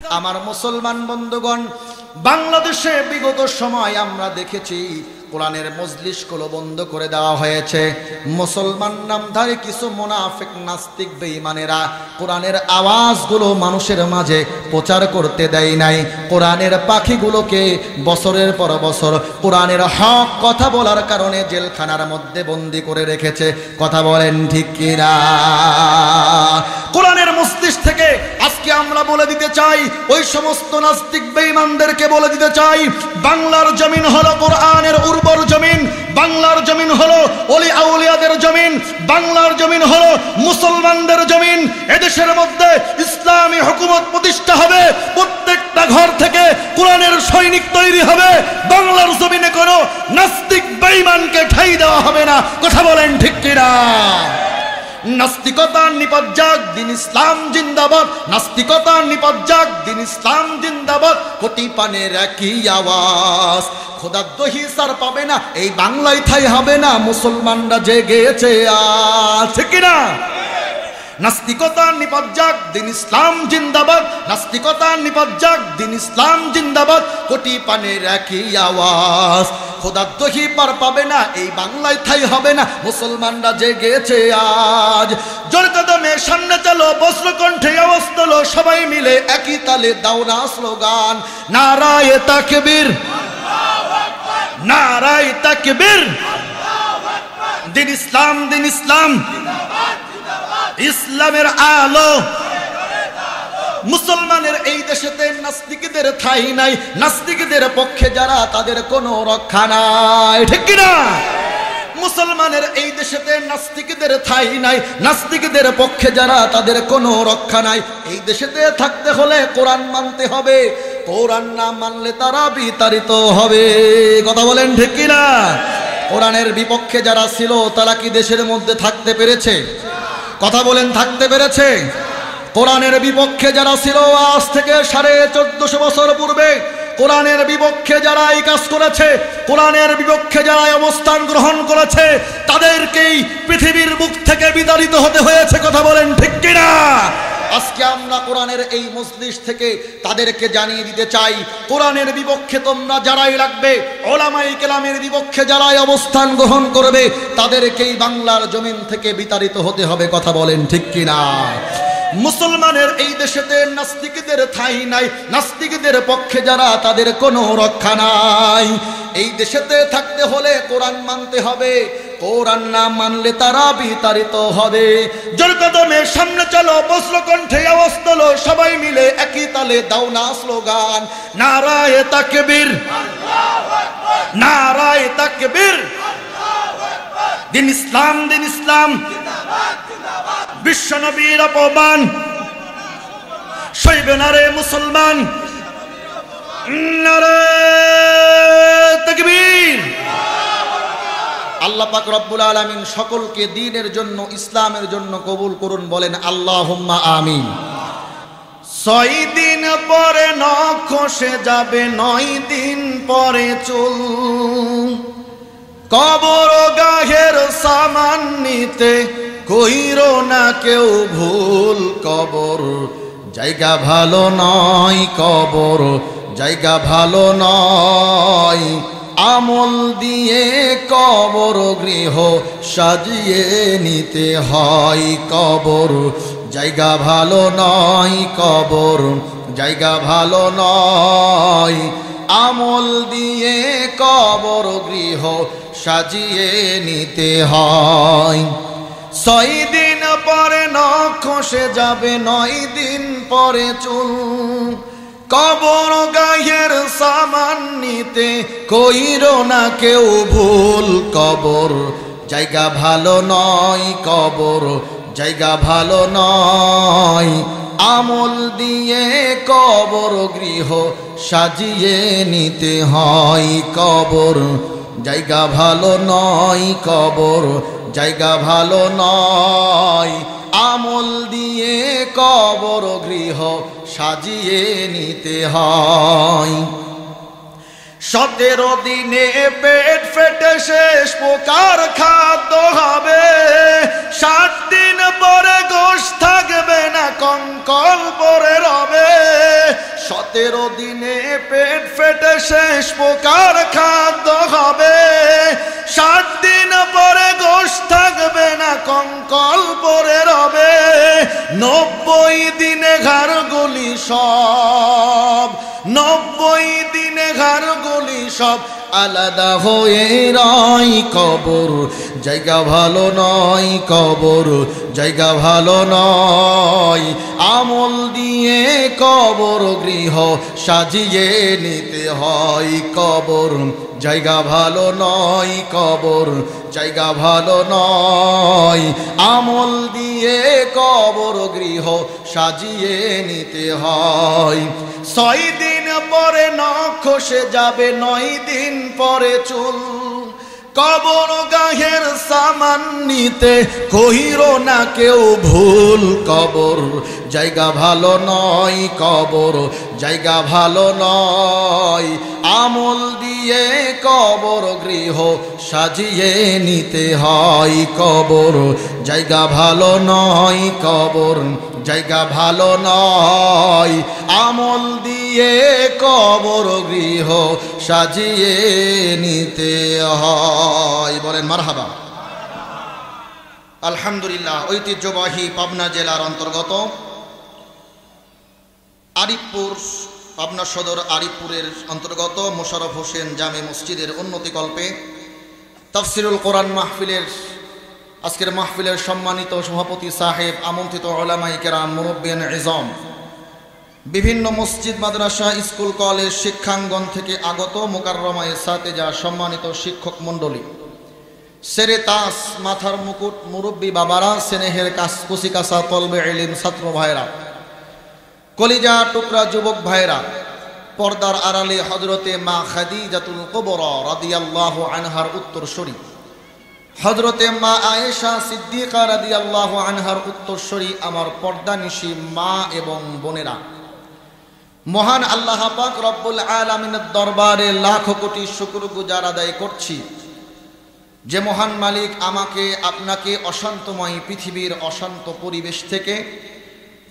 আমার মুসলমান বন্ধুগণ, বাংলাদেশে বিগত সময় আমরা দেখেছি কোরআনের মজলিসগুলো বন্ধ করে দেওয়া হয়েছে। মুসলমান নামধারী কিছু মুনাফিক নাস্তিক বেঈমানেরা কোরআনের আওয়াজগুলো মানুষের মাঝে প্রচার করতে দেয় নাই। কোরআনের পাখিগুলোকে বছরের পর বছর কোরআনের হক কথা বলার কারণে জেলখানার মধ্যে বন্দী করে রেখেছে। কথা বলেন ঠিক কিনা? কোরআনের মজলিস থেকে আজকে আমরা বলে দিতে চাই, ওই সমস্ত নাস্তিক বেঈমানদেরকে বলে দিতে চাই, বাংলার জমিন হলো কোরআনের উর্বর জমিন, বাংলার জমিন হলো ওলি আউলিয়াদের জমিন, বাংলার জমিন হলো মুসলমানদের জমিন। এদেশের মধ্যে ইসলামী হুকুমত প্রতিষ্ঠা হবে, প্রত্যেকটা ঘর থেকে কোরআনের সৈনিক তৈরি হবে। বাংলার জমিনে কোনো নাস্তিক বেঈমানকে ঠাঁই দেওয়া হবে না। কথা বলেন ঠিক কিনা? নাস্তিকতা নিপাত যাক, দিন ইসলাম জিন্দাবাদ। নাস্তিকতা নিপাত যাক, দিন ইসলাম জিন্দাবাদ। কোটি পানের একই আওয়াজ, খোদার দহি সার পাবে না, এই বাংলায় ঠাঁই হবে না। মুসলমানরা জেগেছে আছে কিনা? নাস্তিকতা নিপাত যাক, দিন ইসলাম জিন্দাবাদ। নাস্তিকতা নিপাত যাক, দিন ইসলাম জিন্দাবাদ। কোটি পানের একই আওয়াজ, খোদার দহি পার পাবে না, এই বাংলায় ঠাঁই হবে না। মুসলমানরা জেগেছে আজ। জোর কদমে সামনে চলো, বজ্রকণ্ঠে আওয়াজ তোলো, সবাই মিলে একই তালে দাও না স্লোগান, নারায়ে তাকবীর, নারায়ে তাকবীর। দিন ইসলাম, দিন ইসলাম, ইসলামের আলো। মুসলমানের এই দেশেতে নাস্তিকদের ঠাঁই নাই। নাস্তিকদের পক্ষে যারা, তাদের কোনো রক্ষা নাই। ঠিক কিনা? মুসলমানের এই দেশেতে নাস্তিকদের ঠাঁই নাই। নাস্তিকদের পক্ষে যারা, তাদের কোনো রক্ষা নাই। এই দেশেতে থাকতে হলে কোরআন মানতে হবে, কোরআন না মানলে তারা বিতাড়িত হবে। কথা বলেন ঠিক কিনা? কোরআনের বিপক্ষে যারা ছিল, তারা কি দেশের মধ্যে থাকতে পেরেছে? কথা বলেন, থাকতে পেরেছে? কোরআনের বিপক্ষে যারা ছিল, আজ থেকে 1450 বছর পূর্বে কোরআনের বিপক্ষে যারা এই কাজ করেছে, কোরআনের বিপক্ষে যারা অবস্থান গ্রহণ করেছে, তাদেরকেই পৃথিবীর বুক থেকে বিতাড়িত হতে হয়েছে। কথা বলেন ঠিক কিনা? আজকে আমরা কোরআনের এই মজলিস থেকে তাদেরকে জানিয়ে দিতে চাই, কোরআনের বিপক্ষে তোমরা যারাই লাগবে, ওলামায়ে কেরামের বিপক্ষে যারাই অবস্থান গ্রহণ করবে, তাদেরকেই বাংলার জমিন থেকে বিতাড়িত হতে হবে। কথা বলেন ঠিক কিনা? মুসলমানের এই দেশেতে নাস্তিকদের ঠাঁই নাই। নাস্তিকদের পক্ষে যারা, তাদের কোনো রক্ষা নাই। এই দেশেতে থাকতে হলে কোরআন মানতে হবে, কোরআন না মানলে তারা বিতাড়িত হবে। জোর কদমে সামনে চলো, বজ্রকণ্ঠে আওয়াজ তোলো, সবাই মিলে একই তালে দাও না স্লোগান, নারায়ে তাকবীর, নারায়ে তাকবীর। দিন ইসলাম, দিন ইসলাম, বিশ্ব নবীর অপমান সইবে না রে মুসলমান, নারায়ে তাকবীর। আল্লাহ পাক রব্বুল আলামিন সকলকে দ্বীনের জন্য, ইসলামের জন্য কবুল করুন। বলেন আল্লাহুম্মা আমিন। 6 দিন পরে নখ খসে যাবে, 9 দিন পরে চুল, কবর গাহের সামান নিতে কইরো না কেউ ভুল। কবর জায়গা ভালো নয়, কবর জায়গা ভালো নয়, আমল দিয়ে কবর গৃহ সাজিয়ে নিতে হয়। কবর জায়গা ভালো নয়, কবর জায়গা ভালো নয়, আমল দিয়ে কবর গৃহ সাজিয়ে নিতে হয়। 6 দিন পরে নখ খসে যাবে, 9 দিন পরে চুল, কবর গায়ের সামান নিতে কইরো না কেউ ভুল। কবর জায়গা ভালো নয়, কবর জায়গা ভালো নয়, আমল দিয়ে কবর গৃহ সাজিয়ে নিতে হয়। কবর জায়গা ভালো নয়, কবর জায়গা ভালো নয়, আমল দিয়ে কবর গৃহ সাজিয়ে নিতে হয়। 17 দিনে পেট ফেটে শেষ প্রকার খাদ্য হবে, 7 দিন পরে গোশ থাকবে না, কঙ্কল পরে রবে। 17 দিনে পেট ফেটে শেষ প্রকার খাদ্য হবে, 60 দিন পরে গোশত থাকবে না, কঙ্কাল পরে রবে, 90 দিনে ঘাড়গুলি সব, 90 দিনে ঘাড়গুলি সব আলাদা হয়ে রয় কবর, জায়গা ভালো নয় কবর, জায়গা ভালো নয়। আমল দিয়ে কবর গৃহ সাজিয়ে নিতে হয় কবর, জায়গা ভালো নয় কবর, জায়গা ভালো নয়। আমল দিয়ে কবর গৃহ সাজিয়ে নিতে হয়। 6 দিন পরে নখ খসে যাবে, 9 দিন পরে চুল, কবর গাহের সামান নিতে কহিরো না কেউ ভুল কবর, জায়গা ভালো নয় কবর, জায়গা ভালো নয়। আমল দিয়ে কবর গৃহ সাজিয়ে নিতে হয় কবর, জায়গা ভালো নয় কবর, জায়গা ভালো নয়। আমল দিয়ে কবর গৃহ সাজিয়ে নিতে হয়। বলেন মারহাবা। আলহামদুলিল্লাহ। ঐতিহ্যবাহী পাবনা জেলার অন্তর্গত আরিফপুর, পাবনা সদর আরিফপুরের অন্তর্গত মোশাররফ হোসেন জামে মসজিদের উন্নতিকল্পে তাফসিরুল কোরআন মাহফিলের আজকের মাহফিলের সম্মানিত সভাপতি সাহেব, আমন্ত্রিত উলামায়ে কেরাম, মুরব্বিয়ান ইজম, বিভিন্ন মসজিদ, মাদ্রাসা, স্কুল, কলেজ, শিক্ষাঙ্গন থেকে আগত মুকাররমা ইসাতেজা, সম্মানিত শিক্ষক মণ্ডলী, সেরে তাস, মাথার মুকুট, মুরব্বী বাবারা, স্নেহের কুচিকাচা তলবে ইলম ছাত্র ভাইরা, কলিজা টুকরা যুবক ভাইরা, পর্দার আড়ালে হযরতে মা খাদিজাতুল কুবরা রাদিয়াল্লাহু আনহার উত্তরসূরি, হযরতে মা আয়েশা সিদ্দিকা রাদিয়াল্লাহু আনহার উত্তরসূরি আমার পর্দানিশী মা এবং বোনেরা, মহান আল্লাহ পাক রব্বুল আলামিনের দরবারে লাখ কোটি শুকরগুজার আদায় করছি যে মহান মালিক আমাকে আপনাকে অশান্তময় পৃথিবীর অশান্ত পরিবেশ থেকে,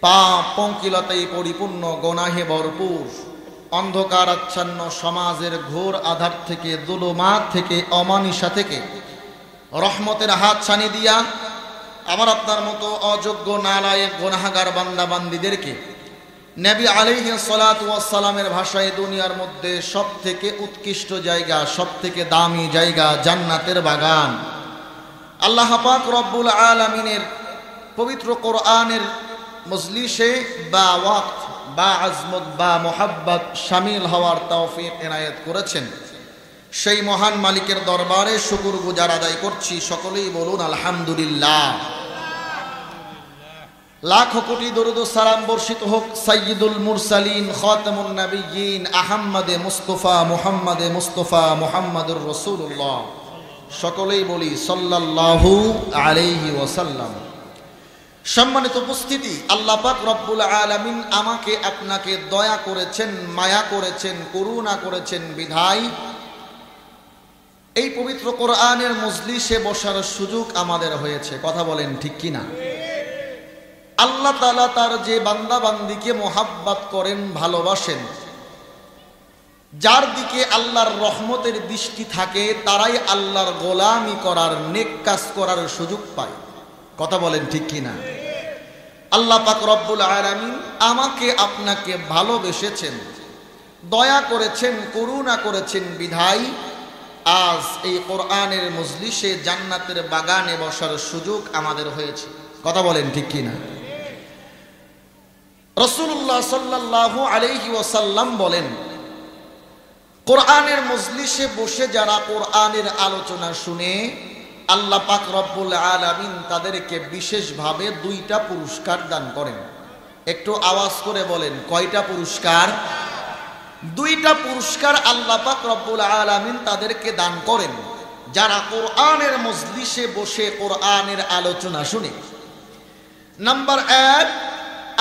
পাপ পঙ্কিলতায় পরিপূর্ণ, গুনাহে ভরপুর, অন্ধকার আচ্ছন্ন সমাজের ঘোর আধার থেকে, যুলুমাত থেকে, অমানিসা থেকে রহমতের হাত ছানি দিয়া আমার আপনার মতো অযোগ্য নালায়েক গুনাহগার বান্দা বান্দীদেরকে নবী আলাইহিস সালাতু ওয়াস সালামের ভাষায় দুনিয়ার মধ্যে সবথেকে উৎকৃষ্ট জায়গা, সবথেকে দামি জায়গা, জান্নাতের বাগান, আল্লাহ পাক রব্বুল আলামিনের পবিত্র কোরআনের মজলিসে বা ওয়াক্ত বা আজমত বা মোহাব্বত শামিল হওয়ার তৌফিক এনায়েত করেছেন। সেই মহান মালিকের দরবারে শুকরগুজার আদায় করছি। সকলেই বলুন আলহামদুলিল্লাহ। লাখ কোটি দরুদ ও সালাম বর্ষিত হোক সাইয়্যিদুল মুরসালিন, খাতামুন নবিয়্যিন, আহমদে মুস্তাফা, মুহাম্মদে মুস্তাফা, মুহাম্মাদুর রাসূলুল্লাহ। সকলেই বলি সাল্লাল্লাহু আলাইহি ওয়াসাল্লাম। সম্মানিত উপস্থিতি, আল্লাহ পাক রব্বুল আলামিন আমাকে আপনাকে দয়া করেছেন, মায়া করেছেন, করুণা করেছেন বিধায় এই পবিত্র কোরআনের মজলিসে বসার সুযোগ আমাদের হয়েছে। কথা বলেন ঠিক কিনা? আল্লাহ তাআলা তার যে বান্দা বান্দিকে মোহাব্বত করেন, ভালোবাসেন, যার দিকে আল্লাহর রহমতের দৃষ্টি থাকে, তারাই আল্লাহর গোলামি করার, নেক কাজ করার সুযোগ পায়। কথা বলেন ঠিক কিনা? আল্লাহ পাক রব্বুল আলামিন আমাকে আপনাকে ভালোবেসেছেন, দয়া করেছেন, করুণা করেছেন বিধায় আজ এই কোরআনের মজলিসে জান্নাতের বাগানে বসার সুযোগ আমাদের হয়েছে। কথা বলেন ঠিক কিনা? রাসূলুল্লাহ সাল্লাল্লাহু আলাইহি ওয়াসাল্লাম বলেন, কোরআনের মজলিসে বসে যারা কোরআনের আলোচনা শুনে আল্লাহ পাক রব্বুল আলামিন তাদেরকে বিশেষভাবে 2টা পুরস্কার দান করেন। একটু আওয়াজ করে বলেন, কয়টা পুরস্কার? 2টা পুরস্কার আল্লাহ পাক রব্বুল আলামিন তাদেরকে দান করেন যারা কোরআনের মজলিসে বসে কোরআনের আলোচনা শুনে। নাম্বার 1,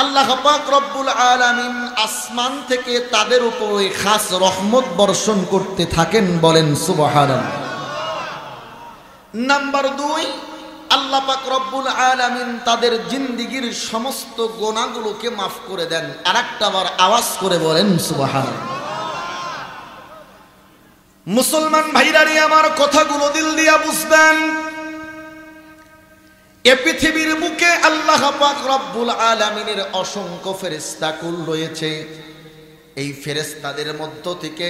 আল্লাহ পাক রব্বুল আলামিন আসমান থেকে তাদের উপরে খাস রহমত বর্ষণ করতে থাকেন। বলেন সুবহানাল্লাহ। নাম্বার 2, আল্লাহ পাক রব্বুল আলামিন তাদের জিন্দেগীর সমস্ত গুনাহগুলোকে মাফ করে দেন। আরেকটা বার আওয়াজ করে বলেন সুবহানাল্লাহ। মুসলমান ভাইরানি আমার কথাগুলো দিল দিয়া বুঝবেন। এ পৃথিবীর বুকে আল্লাহ পাক রব্বুল আলামিনের অসংখ্য ফেরেশতা কুল রয়েছে। এই ফেরেশতাদের মধ্য থেকে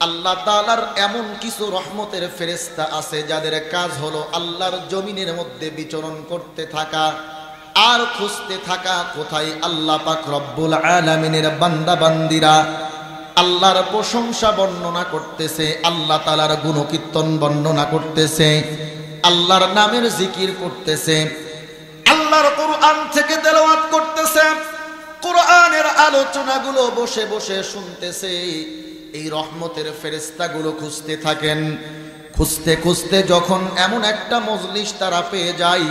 আল্লাহ তাআলার এমন কিছু রহমতের ফেরেশতা আছে যাদের কাজ হলো আল্লাহর জমিনের মধ্যে বিচরণ করতে থাকা আর খুঁজতে থাকা কোথায় আল্লাহ পাক রব্বুল আলামিনের বান্দা বান্দিরা আল্লাহর প্রশংসা বর্ণনা করতেছে, আল্লাহ তাআলার গুণকীর্তন বর্ণনা করতেছে, আল্লাহর নামের জিকির করতেছে, আল্লাহর কোরআন থেকে তেলাওয়াত করতেছে, কোরআনের আলোচনাগুলো বসে বসে শুনতেছে। এই রহমতের ফেরেশতাগুলো খুঁজতে থাকেন। খুঁজতে খুঁজতে যখন এমন একটা মজলিস তারা পেয়ে যায়,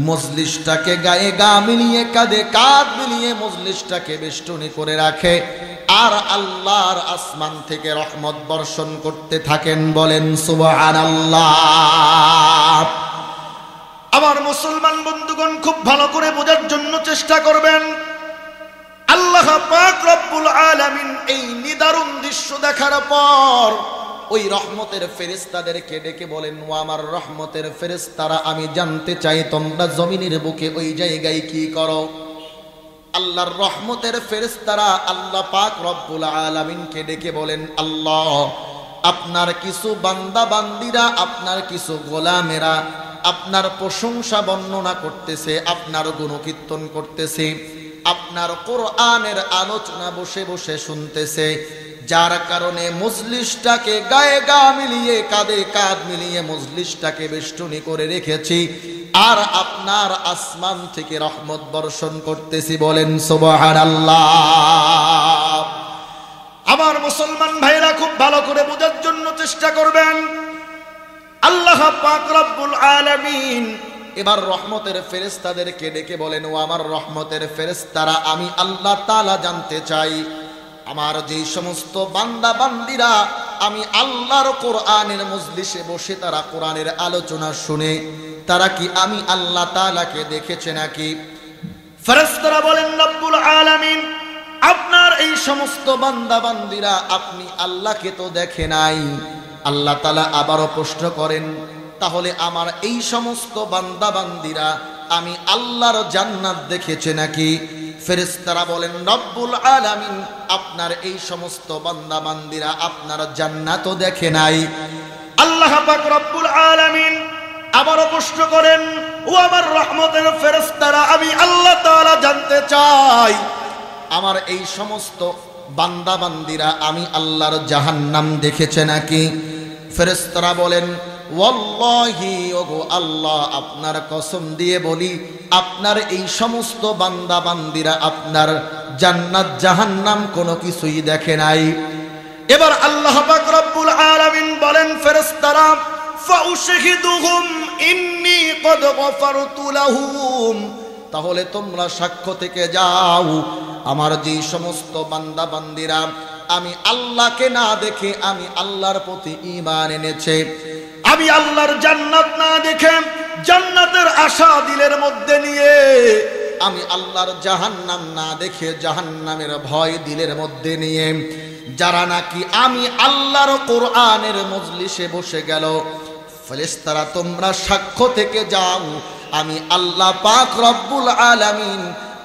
মজলিসটাকে গায়ে গা মিলিয়ে কাঁধে কাঁধ মিলিয়ে মজলিসটাকে বেষ্টনী করে রাখে আর আল্লাহর আসমান থেকে রহমত বর্ষণ করতে থাকেন। বলেন সুবহানাল্লাহ। আমার মুসলমান বন্ধুগণ, খুব ভালো করে বোঝার জন্য চেষ্টা করবেন। আল্লাহ পাক রব্বুল আলামিন এই নিদারুণ দৃশ্য দেখার পর ওই রহমতের ফেরেশতাদেরকে ডেকে বলেন, ও আমার রহমতের ফেরেশতারা, আমি জানতে চাই তোমরা জমিনের বুকে ওই জায়গায় কি করো। আল্লাহর রহমতের ফেরেশতারা আল্লাহ পাক রব্বুল আলামিনকে ডেকে বলেন, আল্লাহ, আপনার কিছু বান্দা বান্দিরা, আপনার কিছু গোলামেরা আপনার প্রশংসা বর্ণনা করতেছে, আপনার গুণকীর্তন করতেছে, আপনার কোরআনের আলোচনা বসে বসে শুনতেছে, যার কারণে মজলিসটাকে গায়ে গা মিলিয়ে কাঁধে কাঁধ মিলিয়ে মজলিসটাকে বেষ্টনী করে রেখেছি আর আপনার আসমান থেকে রহমত বর্ষণ করতেছি। বলেন সুবহানাল্লাহ। আমার মুসলমান ভাইরা খুব ভালো করে বোঝার জন্য চেষ্টা করবেন। আল্লাহ পাক রব্বুল আলামিন এবার রহমতের ফেরেশতাদেরকে ডেকে বলেন, ও আমার রহমতের ফেরেশতারা, আমি আল্লাহ তাআলা জানতে চাই আমার যেই সমস্ত বান্দা বান্দিরা আমি আল্লাহর কোরআনের মজলিসে বসে তারা কোরআনের আলোচনা শুনে তারা কি আমি আল্লাহ তাআলাকে দেখেছে নাকি? ফেরেশতারা বলেন, রব্বুল আলামিন, আপনার এই সমস্ত বান্দা বান্দিরা আপনি আল্লাহকে তো দেখে নাই। আল্লাহ তাআলা আবারও প্রশ্ন করেন, তাহলে আমার এই সমস্ত বান্দা বান্দিরা আমি আল্লাহর জান্নাত দেখেছে নাকি? ফেরেশতারা বলেন, রব্বুল আলামিন, আপনার এই সমস্ত বান্দা বান্দিরা আপনার জান্নাতও দেখে নাই। আল্লাহ পাক রব্বুল আলামিন আবারও প্রশ্ন করেন, ও আমার রহমতের ফেরেশতারা, আমি আল্লাহ তাআলা জানতে চাই আমার এই সমস্ত বান্দা বান্দিরা আমি আল্লাহর জাহান্নাম দেখেছে নাকি? ফেরেশতারা বলেন, ওয়াল্লাহি, ওগো আল্লাহ, আপনার কসম দিয়ে বলি আপনার এই সমস্ত বান্দা বান্দিরা আপনার জান্নাত জাহান্নাম কোনো কিছুই দেখে নাই। এবার আল্লাহ পাক রব্বুল আলামিন বলেন, ফেরেশতারা, ফাউশহিদুহুম ইন্নী কদ গফারতু লাহুম, তাহলে তোমরা সাক্ষ্য থেকে যাও আমার যে সমস্ত বান্দা বান্দিরা আমি আল্লাহকে না দেখে আমি আল্লাহর প্রতি ঈমান এনেছে, আমি আল্লাহর জান্নাত না দেখে জান্নাতের আশা দিলের মধ্যে নিয়ে, আমি আল্লাহর জাহান্নাম না দেখে জাহান্নামের ভয় দিলের মধ্যে নিয়ে যারা নাকি আমি আল্লাহর কোরআনের মজলিসে বসে গেল, ফেরেশতারা তোমরা সাক্ষ্য থেকে যাও আমি আল্লাহ পাক রব্বুল আলামিন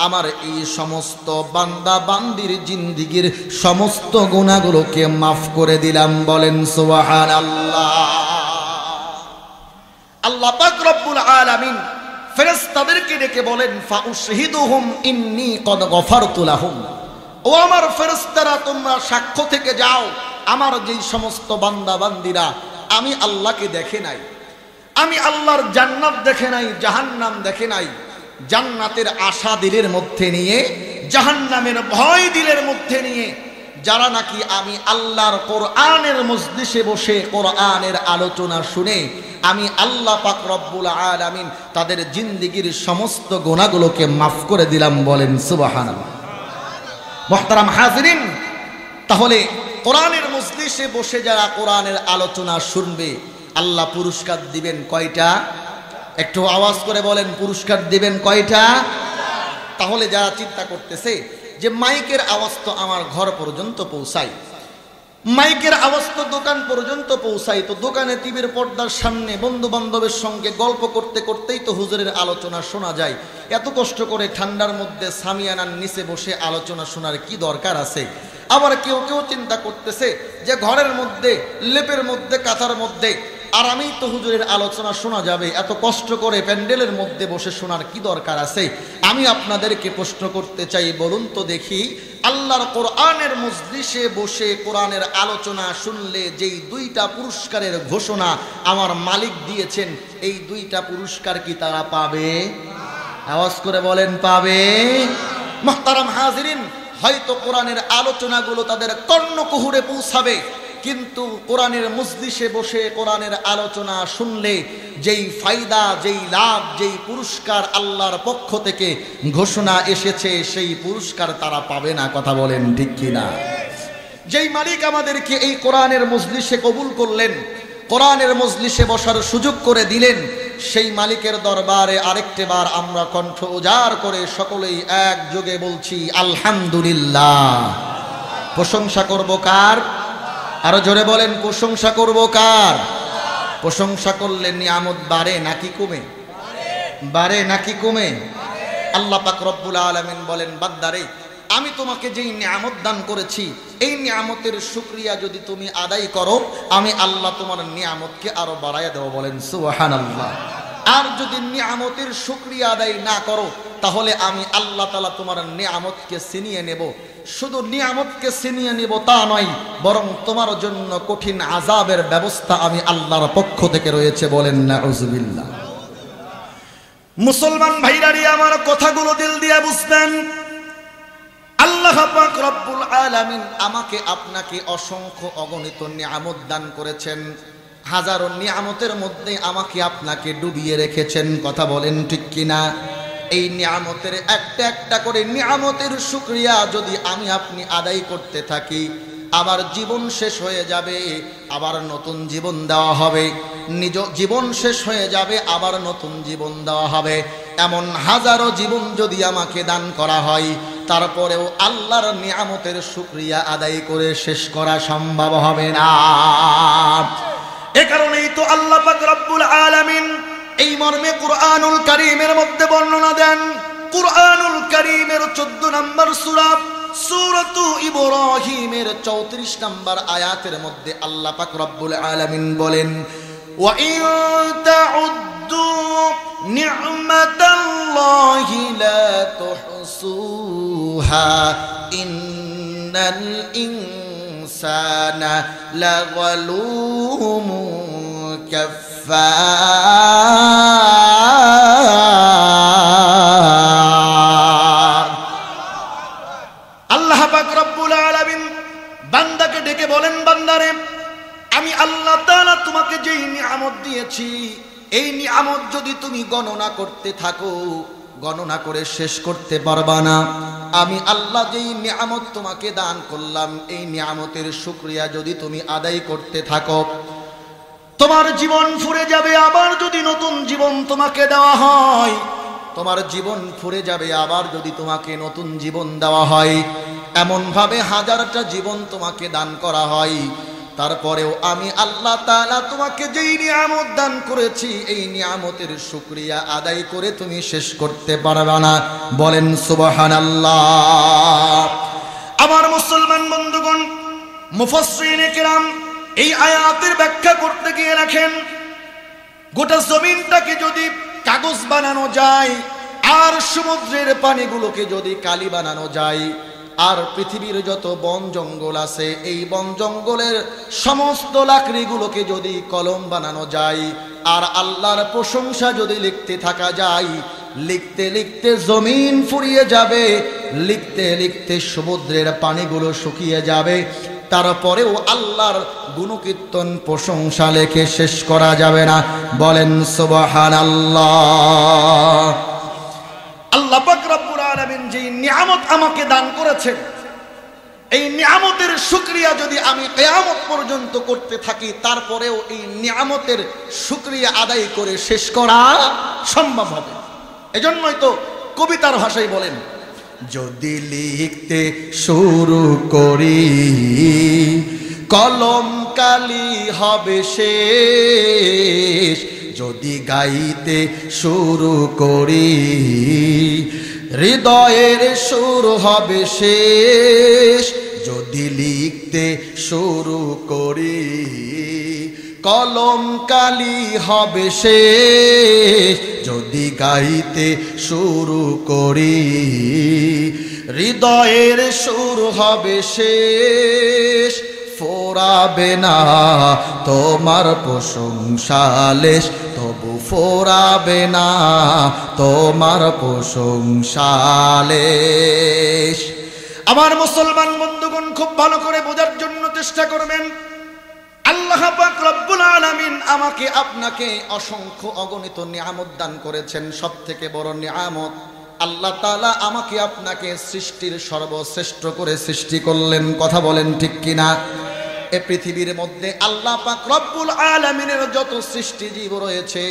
আমার এই সমস্ত বান্দা বান্দির জিন্দেগীর সমস্ত গুনাহগুলোকে মাফ করে দিলাম। বলেন সুবহানাল্লাহ। আল্লাহ পাক রব্বুল আলামিন ফেরেশতাদেরকে ডেকে বলেন, ফাউশহিদুহুম ইন্নী কদ গফারতু লাহুম, ও আমার ফেরেশতারা তোমরা সাক্ষ্য থেকে যাও আমার যেই সমস্ত বান্দা বান্দিরা আমি আল্লাহকে দেখে নাই, আমি আল্লাহর জান্নাত দেখে নাই, জাহান্নাম দেখে নাই, জান্নাতের আশা দিলের মধ্যে নিয়ে জাহান্নামের ভয় দিলের মধ্যে নিয়ে যারা নাকি আমি আল্লাহর কোরআনের মজলিসে বসে কোরআনের আলোচনা শুনে আমি আল্লাহ পাক রব্বুল আলামিন তাদের জিন্দেগীর সমস্ত গুনাহগুলোকে মাফ করে দিলাম। বলেন সুবহানাল্লাহ। মুহতারাম হাজিরিন, তাহলে কোরআনের মজলিসে বসে যারা কোরআনের আলোচনা শুনবে আল্লাহ পুরস্কার দিবেন কয়টা? একটু আওয়াজ করে বলেন পুরস্কার দিবেন কয়টা? তাহলে যারা চিন্তা করতেছে যে মাইকের আওয়াজ তো আমার ঘর পর্যন্ত পৌঁছায়, মাইকের আওয়াজ তো দোকান পর্যন্ত পৌঁছায়, তো দোকানে টিভির পর্দার সামনে বন্ধু বান্ধবের সঙ্গে গল্প করতে করতেই তো হুজুরের আলোচনা শোনা যায়, এত কষ্ট করে ঠান্ডার মধ্যে সামিয়ানার নিচে বসে আলোচনা শোনার কি দরকার আছে? আবার কেউ কেউ চিন্তা করতেছে যে ঘরের মধ্যে লেপের মধ্যে কাঁথার মধ্যে আরামেই তো হুজুরের আলোচনা শোনা যাবে, এত কষ্ট করে প্যান্ডেলের মধ্যে বসে শোনার কি দরকার আছে? আমি আপনাদেরকে প্রশ্ন করতে চাই, বলুন তো দেখি, আল্লাহর কোরআনের মজলিসে বসে কোরআনের আলোচনা শুনলে যেই দুইটা পুরস্কারের ঘোষণা আমার মালিক দিয়েছেন, এই দুইটা পুরস্কার কি তারা পাবে? আওয়াজ করে বলেন পাবে? মুহতারাম হাজিরিন, হয়তো কোরআনের আলোচনাগুলো তাদের কর্ণকুহুরে পৌঁছাবে, কিন্তু কোরআনের মজলিসে বসে কোরআনের আলোচনা শুনলে যেই ফায়দা, যেই লাভ, যেই পুরস্কার আল্লাহর পক্ষ থেকে ঘোষণা এসেছে, সেই পুরস্কার তারা পাবে না। কথা বলেন ঠিক কিনা? যেই মালিক আমাদেরকে এই কোরআনের মজলিসে কবুল করলেন, কোরআনের মজলিসে বসার সুযোগ করে দিলেন, সেই মালিকের দরবারে আরেকটি বার আমরা কণ্ঠ উজাড় করে সকলেই একযোগে বলছি আলহামদুলিল্লাহ। প্রশংসা করব কার? আরো জোরে বলেন, প্রশংসা করব কার? প্রশংসা করলে নিয়ামত বাড়ে নাকি কমে? বাড়ে নাকি কমে? আল্লাহ পাক রব্বুল আলামিন বলেন, বান্দারে আমি তোমাকে যেই নিয়ামত দান করেছি, এই নিয়ামতের শুকরিয়া যদি তুমি আদায় করো, আমি আল্লাহ তোমার নিয়ামতকে আরো বাড়াইয়া দেব। বলেন সুবহানাল্লাহ। আর যদি নিয়ামতের শুকরিয়া আদায় না করো, তাহলে আমি আল্লাহ তাআলা তোমার নিয়ামতকে ছিনিয়ে নেব। শুধু নিয়ামতকে ছিনিয়ে নেব তা নয়, বরং তোমার জন্য কঠিন আযাবের ব্যবস্থা আমি আল্লাহর পক্ষ থেকে রয়েছে। বলেন নাউযুবিল্লাহ। মুসলমান ভাইরারি, আমার কথাগুলো দিল দিয়ে বুঝবেন। আল্লাহ পাক রব্বুল আলামিন আমাকে আপনাকে অসংখ্য অগণিত নিয়ামত দান করেছেন, হাজারো নিয়ামতের মধ্যে আমাকে আপনাকে ডুবিয়ে রেখেছেন। কথা বলেন ঠিক কিনা? এই নিয়ামতের একটা একটা করে নিয়ামতের শুকরিয়া যদি আমি আপনি আদায় করতে থাকি, আবার জীবন শেষ হয়ে যাবে, আবার নতুন জীবন দেওয়া হবে। নিজ জীবন শেষ হয়ে যাবে, আবার নতুন জীবন দেওয়া হবে। এমন হাজারো জীবন যদি আমাকে দান করা হয়, তারপরেও আল্লাহর নিয়ামতের শুকরিয়া আদায় করে শেষ করা সম্ভব হবে না। এ কারণেই তো আল্লাহ পাক রব্বুল আলামিন এই মর্মে কুরআনুল কারীমের মধ্যে বর্ণনা দেন। কুরআনুল কারীমের 14 নম্বর সূরা, সূরাতু ইব্রাহিমের 34 নম্বর আয়াতের মধ্যে আল্লাহ পাক রব্বুল আলামিন বলেন, ওয়া ইন তাউদ্দু নি'মাতাল্লাহি লা তুহসুহা ইন্নাল ইনসানা লাযালুমুন কাফফার। আল্লাহ পাক রব্বুল আলামিন বান্দাকে ডেকে বলেন, বান্দারে আমি আল্লাহ তাআলা তোমাকে যেই নিয়ামত দিয়েছি, এই নিয়ামত যদি তুমি গণনা করতে থাকো, গণনা করে শেষ করতে পারবা না। আমি আল্লাহ যেই নিয়ামত তোমাকে দান করলাম, এই নিয়ামতের শুকরিয়া যদি তুমি আদায় করতে থাকো, তোমার জীবন ফুরে যাবে। আবার যদি নতুন জীবন তোমাকে দেওয়া হয়, তোমার জীবন ফুরে যাবে। আবার যদি তোমাকে নতুন জীবন দেওয়া হয়, এমন ভাবে হাজারটা জীবন তোমাকে দান করা হয়, তারপরেও আমি আল্লাহ তাআলা তোমাকে যেই নিয়ামত দান করেছি, এই নিয়ামতের শুকরিয়া আদায় করে তুমি শেষ করতে পারবে না। বলেন সুবহানাল্লাহ। আমার মুসলমান বন্ধুগণ, মুফাসসিরিনে কেরাম এই আয়াতের ব্যাখ্যা করতে গিয়ে রাখেন, গোটা জমিনটাকে যদি কাগজ বানানো যায়, আর সমুদ্রের পানিগুলোকে যদি কালি বানানো যায়, আর পৃথিবীর যত বন জঙ্গল আছে, এই বন জঙ্গলের সমস্ত লাকড়িগুলোকে যদি কলম বানানো যায়, আর আল্লাহর প্রশংসা যদি লিখতে থাকা যায়, লিখতে লিখতে জমিন ফুরিয়ে যাবে, লিখতে লিখতে সমুদ্রের পানিগুলো শুকিয়ে যাবে, তারপরেও আল্লাহর গুণকীর্তন প্রশংসা লেখে শেষ করা যাবে না। বলেন সুবহানাল্লাহ। আল্লাহ পাক রব্বুল আলামিন যে নিয়ামত আমাকে দান করেছেন, এই নিয়ামতের শুকরিয়া যদি আমি কিয়ামত পর্যন্ত করতে থাকি, তারপরেও এই নিয়ামতের শুকরিয়া আদায় করে শেষ করা সম্ভব হবে। এজন্যই তো কবিতার ভাষায় বলেন, যদি লিখতে শুরু করি কলম কালি হবে শেষ, যদি গাইতে শুরু করি হৃদয়ের সুর হবে শেষ, যদি লিখতে শুরু করি কলম কালি হবে শেষ, যদি গাইতে শুরু করি হৃদয়ের সুর হবে শেষ। ফোরাবে না তোমার প্রশংসালেশ, তবু ফোরাবে না তোমার প্রশংসালেশ। আমার মুসলমান বন্ধুগণ, খুব ভালো করে বোঝার জন্য চেষ্টা করবেন। আল্লাহ পাক রব্বুল আলামিন আমাকে আপনাকে অসংখ্য অগণিত নিয়ামত দান করেছেন। সবথেকে বড় নিয়ামত, আল্লাহ তাআলা আমাকে আপনাকে সৃষ্টির সর্বশ্রেষ্ঠ করে সৃষ্টি করলেন। কথা বলেন ঠিক কিনা? এই পৃথিবীর মধ্যে আল্লাহ পাক রব্বুল আলামিনের যত সৃষ্টি জীব রয়েছে,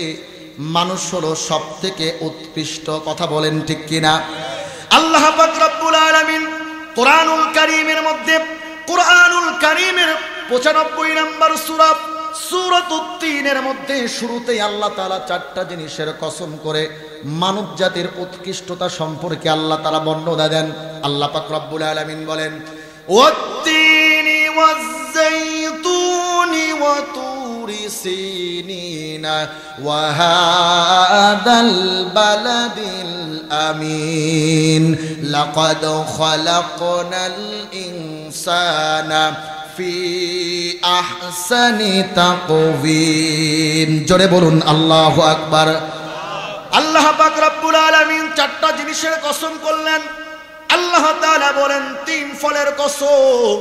মানুষ হলো সবথেকে উৎকৃষ্ট। কথা বলেন ঠিক কিনা? আল্লাহ পাক রব্বুল আলামিন কোরআনুল কারীমের মধ্যে, কোরআনুল কারীমের 95 নম্বর সূরা সূরাতুত তিনের মধ্যে শুরুতেই আল্লাহ তাআলা 4টা জিনিসের কসম করে মানব জাতির উৎকৃষ্টতা সম্পর্কে আল্লাহ তাআলা বর্ণনা দেন। আল্লাহ পাক রব্বুল আলামিন বলেন, ওয়াত-তিনি ওয়াজ-যাইতুনি ওয়া তুরি সিনিনা ওয়া হাদাল বালাদিল আমিন লাকাদ খালাকনাল ইনসানা ফি আহসানি তাকওয়িম। জোরে বলুন আল্লাহু আকবার। আল্লাহ পাক রব্বুল আলামিন 4টা জিনিসের কসম করলেন। আল্লাহ তাআলা বলেন 3 ফলের কসম,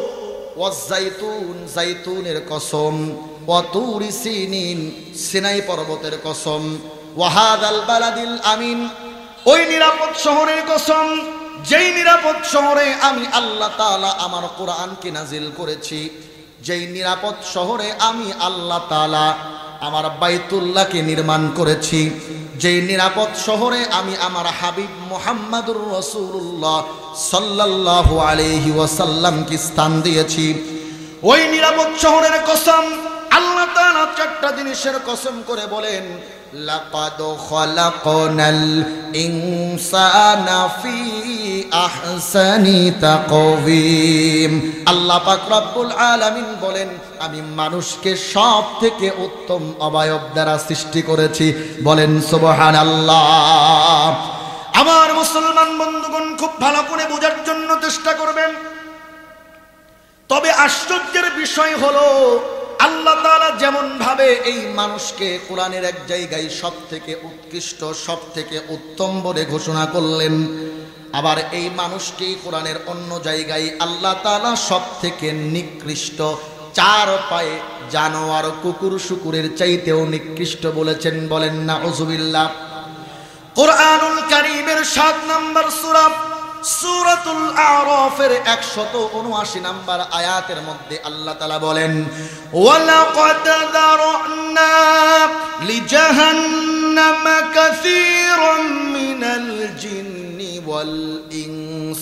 ওয়াজ-যাইতুন যাইতুনের কসম, ওয়া তুরি সিনিন সিনাই পর্বতের কসম, ওয়া হাদাল বালাদিল আমিন ওই নিরাপদ শহরের কসম, যেই নিরাপদ শহরে আমি আল্লাহ তাআলা আমার কোরআনকে নাজিল করেছি, যেই নিরাপদ শহরে আমি আল্লাহ তাআলা আমার বাইতুল্লাহকে নির্মাণ করেছি, যেই নিরাপদ শহরে আমি আমার হাবিব মুহাম্মাদুর রাসূলুল্লাহ সাল্লাল্লাহু আলাইহি ওয়াসাল্লামকে স্থান দিয়েছি, ওই নিরাপদ শহরের কসম আল্লাহ তাআলা 4টা জিনিসের কসম করে বলেন, লাকাদ খালাকনাল ইনসানা ফি আহসানি তাকওয়িম। আল্লাহ পাক রব্বুল আলামিন বলেন, আমি মানুষকে সব থেকে উত্তম অবয়ব দ্বারা সৃষ্টি করেছি। বলেন সুবহানাল্লাহ। আমার মুসলমান বন্ধুগণ, খুব ভালো করে বোঝার জন্য চেষ্টা করবেন। তবে আশ্চর্যের বিষয় হলো, আল্লাহ তাআলা যেমন ভাবে এই মানুষকে কোরআনের এক জায়গায় সব থেকে উৎকৃষ্ট, সব থেকে উত্তম বলে ঘোষণা করলেন, আবার এই মানুষকে কোরআনের অন্য জায়গায় আল্লাহ তাআলা সব থেকে নিকৃষ্ট, 4 পায়ে জানোয়ার কুকুর শুকুরের চাইতেও নিকৃষ্ট বলেছেন। বলেন নাউযুবিল্লাহ। কোরআনুল কারীমের 7 নম্বর সূরা সূরাতুল আরাফের 179 নম্বর আয়াতের মধ্যে আল্লাহ তাআলা বলেন, ওয়ালাকাদ যারানা লিজাহান্নামা কাসীরাম মিনাল জিন্নি ওয়াল ইনস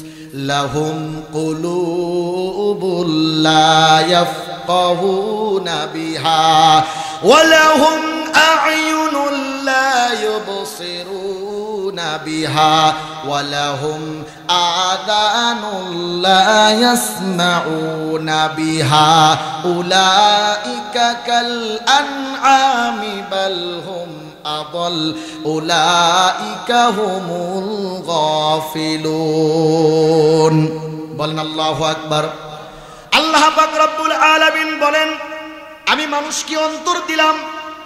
লাহুম কুলুবুল লা ইয়াফকাহুনা বিহা ওয়া লাহুম আ'য়ুনুল লা ইউবসিরুনা বিহা ওয়া লাহুম আযানুল লা ইয়াসমাউনা বিহা উলাইকা কাল আনআমি বাল হুম আদল উলাইকা হুমুল গাফিলুন। বলেন আল্লাহু আকবার। আল্লাহ পাক রব্বুল আলামিন বলেন, আমি মানুষকে অন্তর দিলাম,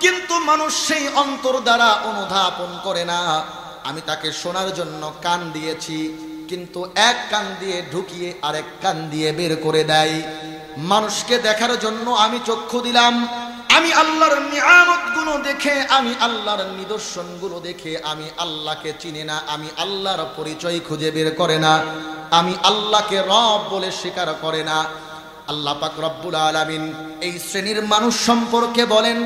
কিন্তু মানুষ সেই অন্তর দ্বারা অনুধাবন করে না। আমি তাকে শোনার জন্য কান দিয়েছি, কিন্তু এক কান দিয়ে ঢুকিয়ে আরেক কান দিয়ে বের করে দেয়। মানুষকে দেখার জন্য আমি চক্ষু দিলাম, আমি আল্লাহর নিয়ামতগুলো দেখে, আমি আল্লাহর নিদর্শনগুলো দেখে আমি আল্লাহকে চিনি না, আমি আল্লাহর পরিচয় খুঁজে বের করে না। আমি আল্লাহকে রব বলে স্বীকার করে না। আল্লাহ পাক রব্বুল আলামিন এই শ্রেণীর মানুষ সম্পর্কে বলেন,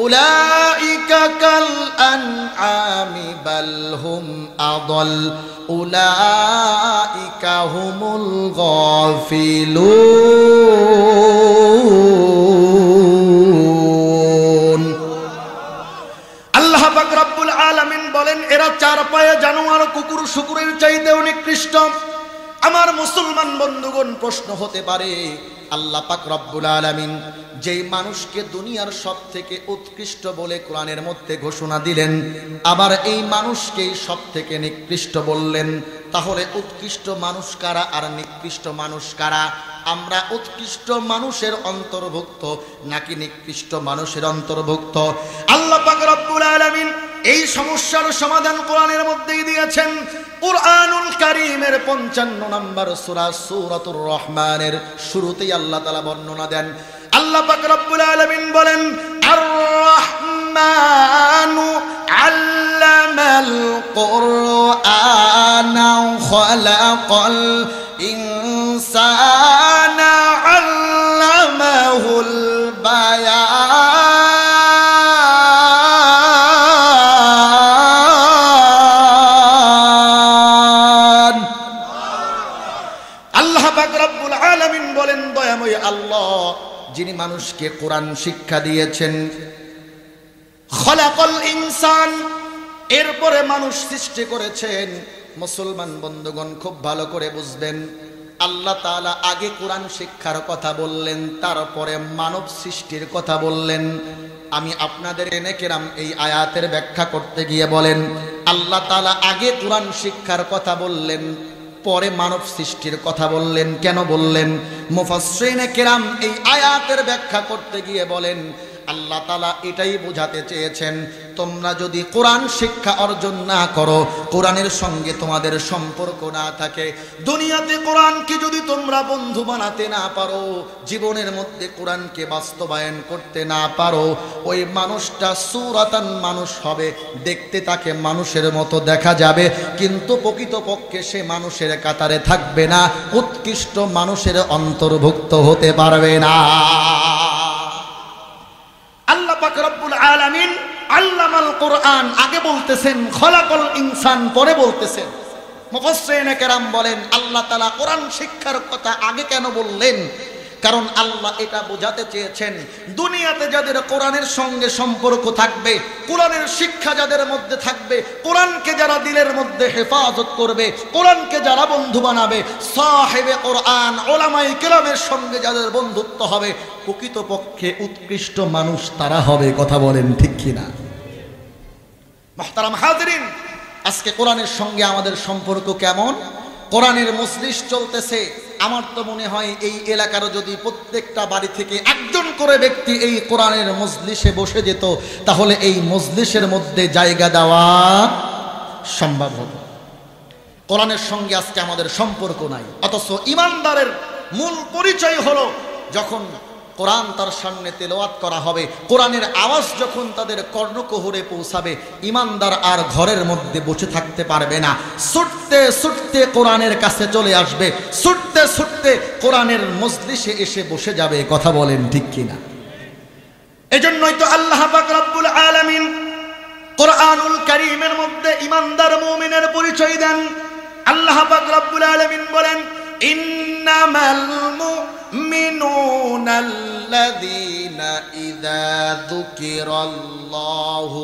উলাইকা কাল আনআমি বাল হুম আদল উলাইকা হুমুল গাফিলুন। আল্লাহ পাক রব্বুল আলামিন বলেন, এরা চার পায়ে জানোয়ার, কুকুর শুকুরের চাইতেও নিকৃষ্ট। আমার মুসলমান বন্ধুগণ, প্রশ্ন হতে পারে, আল্লাহ পাক রব্বুল আলামিন যেই মানুষকে দুনিয়ার সব থেকে উৎকৃষ্ট বলে কোরআনের মধ্যে ঘোষণা দিলেন, আবার এই মানুষকেই সব থেকে নিকৃষ্ট বললেন, তাহলে উৎকৃষ্ট মানুষ কারা আর নিকৃষ্ট মানুষ কারা? আমরা উৎকৃষ্ট মানুষের অন্তর্ভুক্ত নাকি নিকৃষ্ট মানুষের অন্তর্ভুক্ত? আল্লাহ পাক রব্বুল আলামিন এই সমস্যার সমাধান কোরআনের মধ্যেই দিয়েছেন। কুরআনুল কারীমের 55 নম্বর সূরা সূরাতুর রহমানের শুরুতেই আল্লাহ তাআলা বর্ণনা দেন। আল্লাহ পাক রব্বুল আলামিন বলেন, আর রহমানু আল্লামাল কুরআনা খালাকাল ইনসানা আল্লামাহুল বায়ান। আল্লাহ পাক রব্বুল আলামিন বলেন, দয়াময় আল্লাহ যিনি মানুষকে কোরআন শিক্ষা দিয়েছেন। খলাকাল ইনসান, এরপরে মানুষ সৃষ্টি করেছেন। মুসলমান বন্ধুগণ, খুব ভালো করে বুঝবেন, আল্লাহ তাআলা আগে কোরআন শিক্ষার কথা বললেন, তারপরে মানব সৃষ্টির কথা বললেন। আমি আপনাদের এনেকেরাম এই আয়াতের ব্যাখ্যা করতে গিয়ে বলেন, আল্লাহ তাআলা আগে কোরআন শিক্ষার কথা বললেন, পরে মানব সৃষ্টির কথা বললেন। কেন বললেন? মুফাসসিরিনে কেরাম এই আয়াতের ব্যাখ্যা করতে গিয়ে বলেন, আল্লাহ তাআলা এটাই বোঝাতে চেয়েছেন, তোমরা যদি কোরআন শিক্ষা অর্জন না করো, কোরআনের সঙ্গে তোমাদের সম্পর্ক না থাকে, দুনিয়াতে কোরআনকে যদি তোমরা বন্ধু বানাতে না পারো, জীবনের মধ্যে কোরআনকে বাস্তবায়ন করতে না পারো, ওই মানুষটা সূরাতান মানুষ হবে, দেখতে তাকে মানুষের মতো দেখা যাবে, কিন্তু প্রকৃতপক্ষে সে মানুষের কাতারে থাকবে না, উৎকৃষ্ট মানুষের অন্তর্ভুক্ত হতে পারবে না। আল্লাহ পাক রব্বুল আলামিন আল্লামাল কুরআন আগে বলতেছেন, খলাকাল ইনসান পরে বলতেছেন। মুফাসসিরিনে কেরাম বলেন, আল্লাহ তাআলা কোরআন শিক্ষার কথা আগে কেন বললেন? কারণ আল্লাহ এটা বোঝাতে চেয়েছেন, দুনিয়াতে যাদের কোরআনের সঙ্গে সম্পর্ক থাকবে, কোরআনের শিক্ষা যাদের মধ্যে থাকবে, কোরআনকে যারা দিলের মধ্যে হেফাজত করবে, কোরআনকে যারা বন্ধু বানাবে, সাহেবে কোরআন উলামায়ে কেরামের সঙ্গে যাদের বন্ধুত্ব হবে, প্রকৃতপক্ষে উৎকৃষ্ট মানুষ তারা হবে। কথা বলেন ঠিক কিনা? মুহতারাম হাজিরিন, আজকে কোরআনের সঙ্গে আমাদের সম্পর্ক কেমন? কোরআনের মজলিস চলতেছে, আমার তো মনে হয় এই এলাকার যদি প্রত্যেকটা বাড়ি থেকে একজন করে ব্যক্তি এই কোরআনের মজলিসে বসে যেত, তাহলে এই মজলিসের মধ্যে জায়গা দেওয়া সম্ভব হতো। কোরআনের সঙ্গে আজকে আমাদের সম্পর্ক নাই, অথচ ইমানদারের মূল পরিচয় হলো যখন কোরআন তার সামনে তেলাওয়াত করা হবে, কোরআনের আওয়াজ যখন তাদের কর্ণকুহরে পৌঁছাবে, ইমানদার আর ঘরের মধ্যে বসে থাকতে পারবে না, ছুটতে ছুটতে কোরআনের কাছে চলে আসবে, ছুটতে ছুটতে কোরআনের মজলিসে এসে বসে যাবে। কথা বলেন ঠিক কিনা? এজন্যই তো আল্লাহ পাক রব্বুল আলামিন কোরআনুল কারীমের মধ্যে ইমানদার মুমিনের পরিচয় দেন। আল্লাহ পাক রব্বুল আলামিন বলেন, ইন্নামাল মুমিনুনা আল্লাযীনা ইযা যুকিরাল্লাহু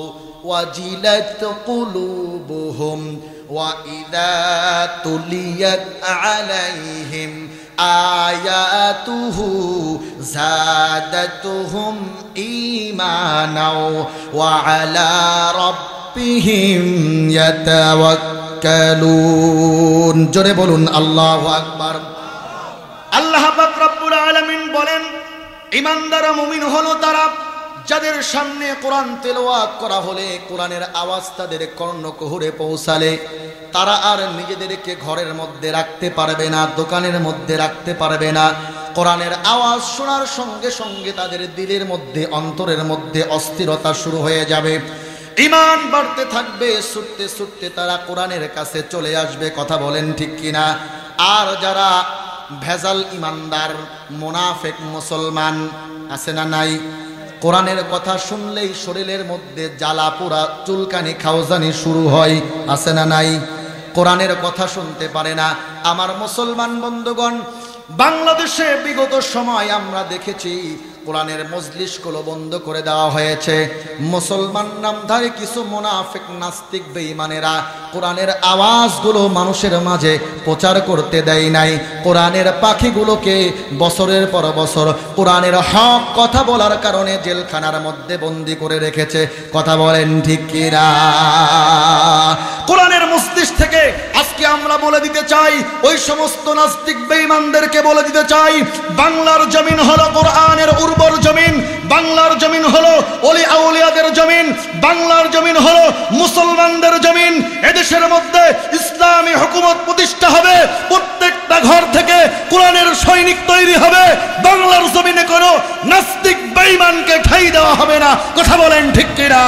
ওয়াজিলাত কুলুবুহুম ওয়া ইযা তুলিয়াত আলাইহিম আয়াতুহু যাদাতুহুম ঈমানাও ওয়া আলা রাব্বিহিম ইয়াতাওয়াক্কালুন। জোরে বলুন আল্লাহু আকবার। আল্লাহ পাক রব্বুল আলামিন বলেন, ঈমানদার মুমিন হলো তারা যাদের সামনে কোরআন তেলাওয়াত করা হলে, কোরআনের আওয়াজ তাদের কর্ণকুহরে পৌঁছালে, তারা আর নিজেদেরকে ঘরের মধ্যে রাখতে পারবে না, দোকানের মধ্যে রাখতে পারবে না। কোরআনের আওয়াজ শোনার সঙ্গে সঙ্গে তাদের দিলের মধ্যে, অন্তরের মধ্যে অস্থিরতা শুরু হয়ে যাবে, ঈমান বাড়তে থাকবে, ছুটতে ছুটতে তারা কোরআনের কাছে চলে আসবে। কথা বলেন ঠিক কিনা? আর যারা ভেজাল ইমানদার মুনাফিক মুসলমান আছে না নাই, কোরআনের কথা শুনলেই শরীরের মধ্যে জ্বালা পোড়া চুলকানি খাওজানি শুরু হয়, আছে না নাই? কোরআনের কথা শুনতে পারে না। আমার মুসলমান বন্ধুগণ, বাংলাদেশে বিগত সময় আমরা দেখেছি কোরআনের মজলিসগুলো বন্ধ করে দেওয়া হয়েছে। মুসলমান নামধারী কিছু মুনাফিক নাস্তিক বেঈমানেরা কোরআনের আওয়াজগুলো মানুষের মাঝে প্রচার করতে দেয় নাই। কোরআনের পাখিগুলোকে বছরের পর বছর কোরআনের হক কথা বলার কারণে জেলখানার মধ্যে বন্দী করে রেখেছে। কথা বলেন ঠিক কিনা? কোরআনের মজলিস থেকে আজকে আমরা বলে দিতে চাই, ওই সমস্ত নাস্তিক বেঈমানদেরকে বলে দিতে চাই, বাংলার জমিন হলো কোরআনের উর্বর জমিন, বাংলার জমিন হলো ওলি আউলিয়াদের জমিন, বাংলার জমিন হলো মুসলমানদের জমিন। এদেশের মধ্যে ইসলামী হুকুমত প্রতিষ্ঠা হবে, প্রত্যেকটা ঘর থেকে কোরআনের সৈনিক তৈরি হবে। বাংলার জমিনে কোনো নাস্তিক বেঈমানকে ঠাঁই দেওয়া হবে না। কথা বলেন ঠিক কিনা?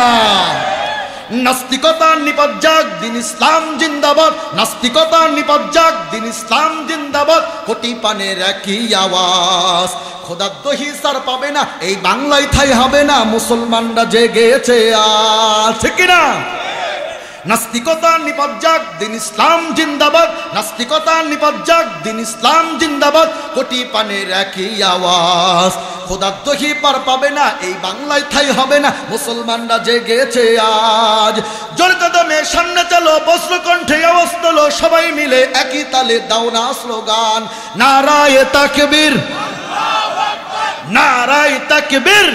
নাস্তিকতা নিপাত যাক, দিন ইসলাম জিন্দাবাদ। নাস্তিকতা নিপাত যাক, দিন ইসলাম জিন্দাবাদ। কোটি পানের একই আওয়াজ, খোদার দহি সার পাবে না, এই বাংলায় ঠাঁই হবে না। মুসলমানরা জেগেছে আজ, ঠিক না? নাস্তিকতা নিপাত যাক, দিন ইসলাম জিন্দাবাদ। নাস্তিকতা নিপাত যাক, দিন ইসলাম জিন্দাবাদ। কোটি পানের একই আওয়াজ, খোদার দহি পার পাবে না, এই বাংলায় ঠাঁই হবে না। মুসলমানরা জেগেছে আজ। জোর কদমে সামনে চলো, বজ্র কণ্ঠে আওয়াজ তোলো, সবাই মিলে একই তালে দাও না স্লোগান, নারায়ে তাকবীর, নারায়ে তাকবীর।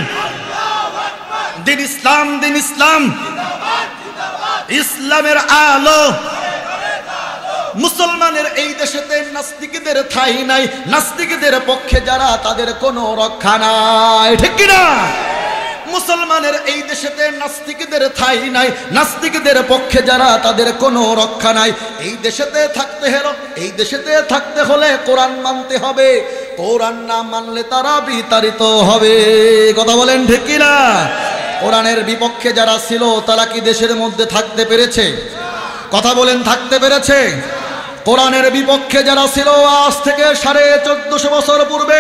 দিন ইসলাম, দিন ইসলাম, ইসলামের আলো। মুসলমানের এই দেশেতে নাস্তিকদের ঠাঁই নাই। নাস্তিকদের পক্ষে যারা, তাদের কোনো রক্ষা নাই, ঠিক কিনা? মুসলমানের এই দেশেতে নাস্তিকদের ঠাঁই নাই। নাস্তিকদের পক্ষে যারা, তাদের কোনো রক্ষা নাই। এই দেশেতে থাকতে হলো, এই দেশেতে থাকতে হলে কোরআন মানতে হবে। কোরআন না মানলে তারা বিতাড়িত হবে। কথা বলেন ঠিক কিনা? কোরআনের বিপক্ষে যারা ছিল তারা কি দেশের মধ্যে থাকতে পেরেছে? কথা বলেন, থাকতে পেরেছে? কোরআনের বিপক্ষে যারা ছিল, আজ থেকে 1450 বছর পূর্বে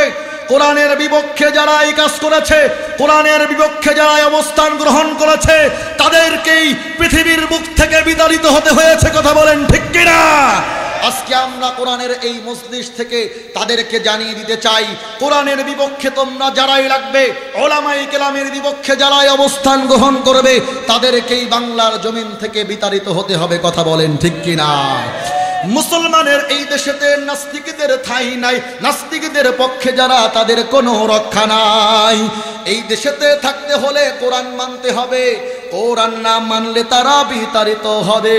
কোরআনের বিপক্ষে যারা এই কাজ করেছে, কোরআনের বিপক্ষে যারা অবস্থান গ্রহণ করেছে, তাদেরকেই পৃথিবীর বুক থেকে বিতাড়িত হতে হয়েছে। কথা বলেন ঠিক কিনা? আজকে আমরা কোরআনের এই মজলিস থেকে তাদেরকে জানিয়ে দিতে চাই, কোরআনের বিপক্ষে তোমরা যারাই লাগবে, ওলামায়ে কেরামের বিপক্ষে যারাই অবস্থান গ্রহণ করবে, তাদেরকেই বাংলার জমিন থেকে বিতাড়িত হতে হবে। কথা বলেন ঠিক কিনা? মুসলমানের এই দেশেতে নাস্তিকদের ঠাঁই নাই। নাস্তিকদের পক্ষে যারা, তাদের কোনো রক্ষা নাই। এই দেশেতে থাকতে হলে কোরআন মানতে হবে। কোরআন না মানলে তারা বিতাড়িত হবে।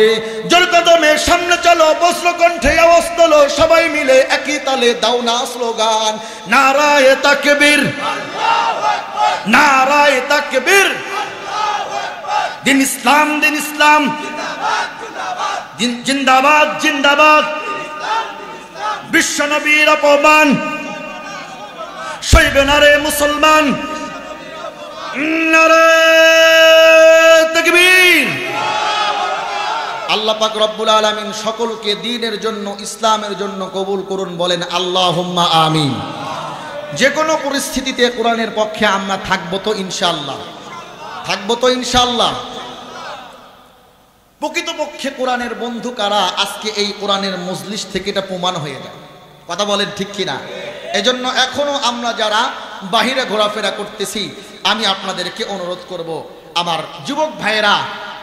জোর কদমে সামনে চলো, বজ্র কণ্ঠে আওয়াজ তোলো, সবাই মিলে একই তালে দাও না স্লোগান, নারায়ে তাকবীর, নারায়ে তাকবীর। দিন ইসলাম, দিন ইসলাম, জিন্দাবাদ, জিন্দাবাদ। বিশ্ব নবীর অপমান সইবে না রে মুসলমান, নারায়ে তাকবীর। আল্লাহ পাক রব্বুল আলামিন সকলকে দ্বীনের জন্য, ইসলামের জন্য কবুল করুন। বলেন আল্লাহুম্মা আমিন। যে কোনো পরিস্থিতিতে কোরআনের পক্ষে আমরা থাকবো তো ইনশাআল্লাহ, থাকবো তো ইনশাআল্লাহ। প্রকৃতপক্ষে কোরআনের বন্ধু কারা, আজকে এই কোরআনের মজলিস থেকে এটা প্রমাণ হয়ে যায়। কথা বলেন ঠিক কিনা? এজন্য এখনো আমরা যারা বাহিরে ঘোরাফেরা করতেছি, আমি আপনাদেরকে অনুরোধ করব, আমার যুবক ভাইয়েরা,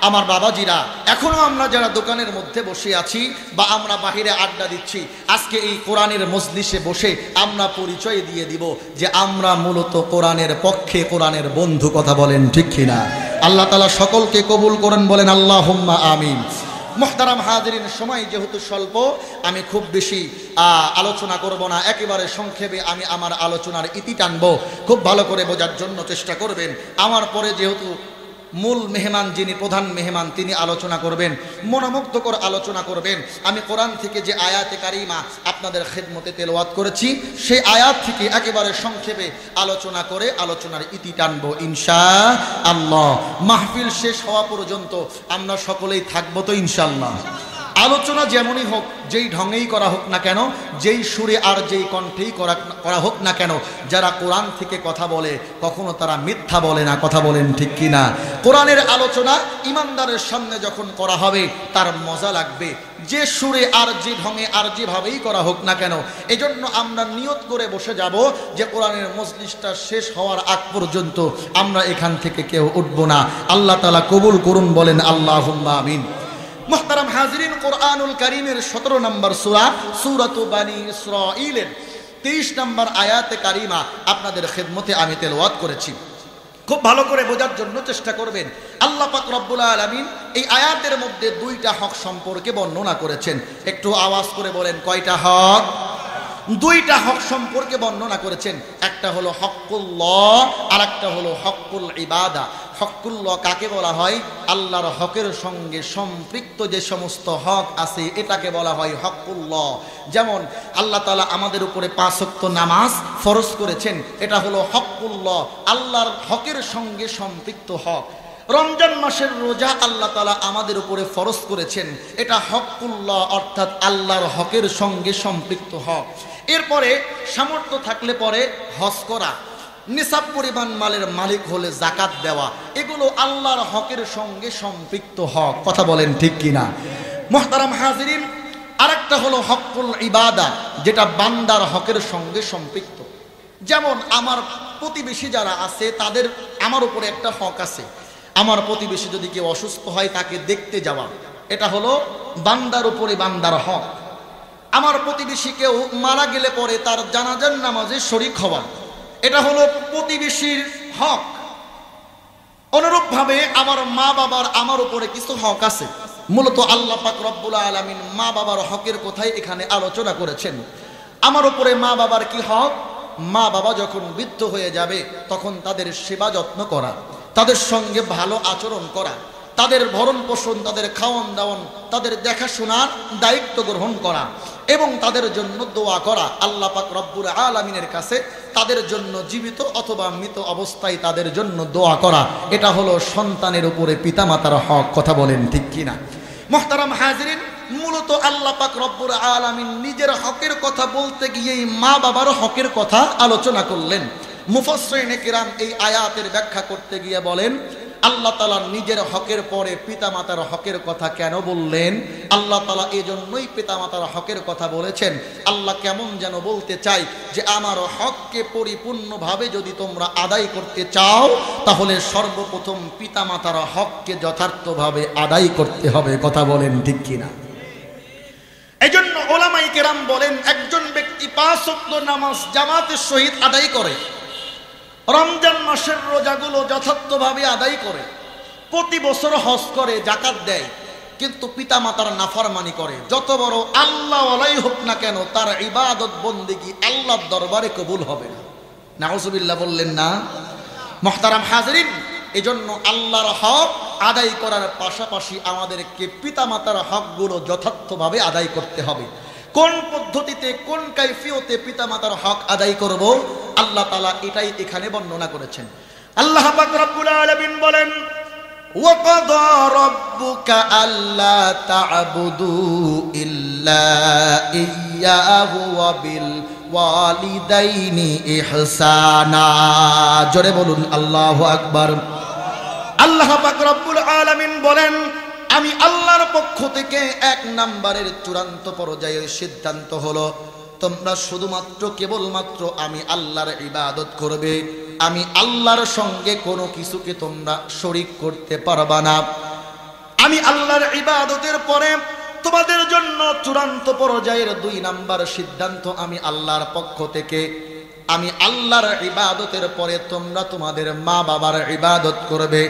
আমার বাবাজিরা, এখনো আমরা যারা দোকানের মধ্যে বসে আছি বা আমরা বাহিরে আড্ডা দিচ্ছি, আজকে এই কোরআনের মজলিসে বসে আমরা পরিচয় দিয়ে দিব যে আমরা মূলত কোরআনের পক্ষে, কোরআনের বন্ধু। কথা বলেন ঠিক কিনা? আল্লাহ তাআলা সকলকে কবুল করেন। বলেন আল্লাহুম্মা আমিন। মুহতারাম হাজিরিন, সময় যেহেতু স্বল্প, আমি খুব বেশি আলোচনা করব না, একেবারে সংক্ষেপে আমি আমার আলোচনার ইতি টানবো। খুব ভালো করে বোঝার জন্য চেষ্টা করবেন। আমার পরে যেহেতু মূল মেহমান, যিনি প্রধান মেহমান, তিনি আলোচনা করবেন, মনোমুগ্ধকর আলোচনা করবেন। আমি কোরআন থেকে যে আয়াতে কারিমা আপনাদের খেদমতে তেলাওয়াত করেছি, সেই আয়াত থেকে একেবারে সংক্ষেপে আলোচনা করে আলোচনার ইতি টানবো ইনশাআল্লাহ। মাহফিল শেষ হওয়া পর্যন্ত আমরা সকলেই থাকবো তো ইনশাআল্লাহ। আলোচনা যেমনই হোক, যেই ঢঙেই করা হোক না কেন, যেই সুরে আর যেই কণ্ঠেই করা হোক না কেন, যারা কোরআন থেকে কথা বলে কখনো তারা মিথ্যা বলে না। কথা বলেন ঠিক কি না? কোরআনের আলোচনা ইমানদারের সামনে যখন করা হবে তার মজা লাগবে, যে সুরে আর যে ঢঙে আর যেভাবেই করা হোক না কেন। এজন্য আমরা নিয়ত করে বসে যাব যে কোরআনের মজলিসটা শেষ হওয়ার আগ পর্যন্ত আমরা এখান থেকে কেউ উঠব না। আল্লাহ তাআলা কবুল করুন, বলেন আল্লাহুম্মা আমিন। মুহতারাম হাজিরিন, কোরআনুল কারীমের 17 নম্বর সূরা সূরাতু বানী ইসরাঈলের 23 নম্বর আয়াতে কারিমা আপনাদের খেদমতে আমি তেলাওয়াত করেছি। খুব ভালো করে বোঝার জন্য চেষ্টা করবেন। আল্লাহ পাক রব্বুল আলামিন এই আয়াতের মধ্যে 2টা হক সম্পর্কে বর্ণনা করেছেন। একটু আওয়াজ করে বলেন, কয়টা হক? 2টা হক সম্পর্কে বর্ণনা করেছেন। একটা হলো হকুল্লাহ আর একটা হলো হকুল ইবাদা। হকুল্লাহ কাকে বলা হয়? আল্লাহর হকের সঙ্গে সম্পৃক্ত যে সমস্ত হক আছে এটাকে বলা হয় হকুল্লাহ। যেমন আল্লাহ তাআলা আমাদের উপরে 5 ওয়াক্ত নামাজ ফরজ করেছেন, এটা হলো হকুল্লাহ, আল্লাহর হকের সঙ্গে সম্পৃক্ত হক। রমজান মাসের রোজা আল্লাহ তাআলা আমাদের উপরে ফরজ করেছেন, এটা হকুল্লাহ, অর্থাৎ আল্লাহর হকের সঙ্গে সম্পৃক্ত হক। এরপরে সামর্থ্য থাকলে পরে হজ করা, নিসাব পরিমাণ মালের মালিক হলে যাকাত দেওয়া, এগুলো আল্লাহর হকের সঙ্গে সম্পৃক্ত হক। কথা বলেন ঠিক কিনা? মুহতারাম হাজিরিন, আরেকটা হলো হকুল ইবাদা, যেটা বান্দার হকের সঙ্গে সম্পৃক্ত। যেমন আমার প্রতিবেশী যারা আছে তাদের আমার উপরে একটা হক আছে। আমার প্রতিবেশী যদি কেউ অসুস্থ হয় তাকে দেখতে যাওয়া, এটা হলো বান্দার উপরে বান্দার হক। আমার প্রতিবেশী কেউ মারা গেলে পরে তার জানাজার নামাজে শরীক হওয়া, এটা হলো প্রতিবেশীর হক। অনুরূপভাবে আমার মা বাবার আমার উপরে কিছু হক আছে। মূলত আল্লাহ পাক রব্বুল আলামিন মা বাবার হকের কথাই এখানে আলোচনা করেছেন। আমার উপরে মা বাবার কি হক? মা বাবা যখন বৃদ্ধ হয়ে যাবে তখন তাদের সেবা যত্ন করা, তাদের সঙ্গে ভালো আচরণ করা, তাদের ভরণ পোষণ, তাদের খাওয়ান দাওয়ান, তাদের দেখাশোনার দায়িত্ব গ্রহণ করা এবং তাদের জন্য দোয়া করা। আল্লাহ পাক রব্বুল আলামিনের কাছে তাদের জন্য জীবিত অথবা মৃত অবস্থায় তাদের জন্য দোয়া করা, এটা হলো সন্তানের উপরে পিতামাতার হক। কথা বলেন ঠিক কিনা? মুহতারাম হাজিরিন, মূলত আল্লাহ পাক রব্বুল আলামিন নিজের হকের কথা বলতে গিয়েই মা বাবার হকের কথা আলোচনা করলেন। মুফাসসিরিনে কিরাম এই আয়াতের ব্যাখ্যা করতে গিয়ে বলেন, আল্লাহ তাআলা নিজের হকের পরে পিতামাতার হকের কথা কেন বললেন? আল্লাহ তাআলা এজন্যই পিতামাতার হকের কথা বলেছেন। আল্লাহ কেমন যেন বলতে চাই যে আমার হককে পরিপূর্ণভাবে যদি তোমরা আদায় করতে চাও তাহলে সর্বপ্রথম পিতামাতার হককে যথার্থভাবে আদায় করতে হবে। কথা বলেন ঠিক কিনা? এজন্য ওলামায়ে কেরাম বলেন, একজন ব্যক্তি 5 ওয়াক্ত নামাজ জামাতের সহিত আদায় করে, রমজান মাসের রোজাগুলো যথার্থভাবে আদায় করে, প্রতি বছর হজ করে, যাকাত দেয়, কিন্তু পিতামাতার নাফরমানি করে, যত বড় আল্লাহ ওয়ালাই হোক না কেন তার ইবাদত বন্দেগী আল্লাহর দরবারে কবুল হবে না। নাউজুবিল্লাহ বললেন না? মুহতারাম হাজিরিন, এজন্য আল্লাহর হক আদায় করার পাশাপাশি আমাদেরকে পিতামাতার হকগুলো যথার্থভাবে আদায় করতে হবে। কোন পদ্ধতিতে, কোন কাইফিয়তে পিতামাতার হক আদায় করব, আল্লাহ তাআলা এটাই এখানে বর্ণনা করেছেন। আল্লাহ পাক রব্বুল আলামিন বলেন, ওয়াকাদা রাব্বুকা আল্লা তা'বুদু ইল্লা ইয়্যাহু ওয়া বিল ওয়ালিদাইনি ইহসানা। জোরে বলুন আল্লাহু আকবার। আল্লাহ পাক রব্বুল আলামিন বলেন, আমি আল্লাহর পক্ষ থেকে 1 নম্বরের চূড়ান্ত পর্যায়ের সিদ্ধান্ত হলো তোমরা শুধুমাত্র কেবলমাত্র আমি আল্লাহর ইবাদত করবে। আমি আল্লাহর সঙ্গে কোনো কিছুকে তোমরা শরীক করতে পারবা না। আমি আল্লাহর ইবাদতের পরে তোমাদের জন্য চূড়ান্ত পর্যায়ের 2 নম্বর সিদ্ধান্ত আমি আল্লাহর পক্ষ থেকে, আমি আল্লাহর ইবাদতের পরে তোমরা তোমাদের মা বাবার ইবাদত করবে,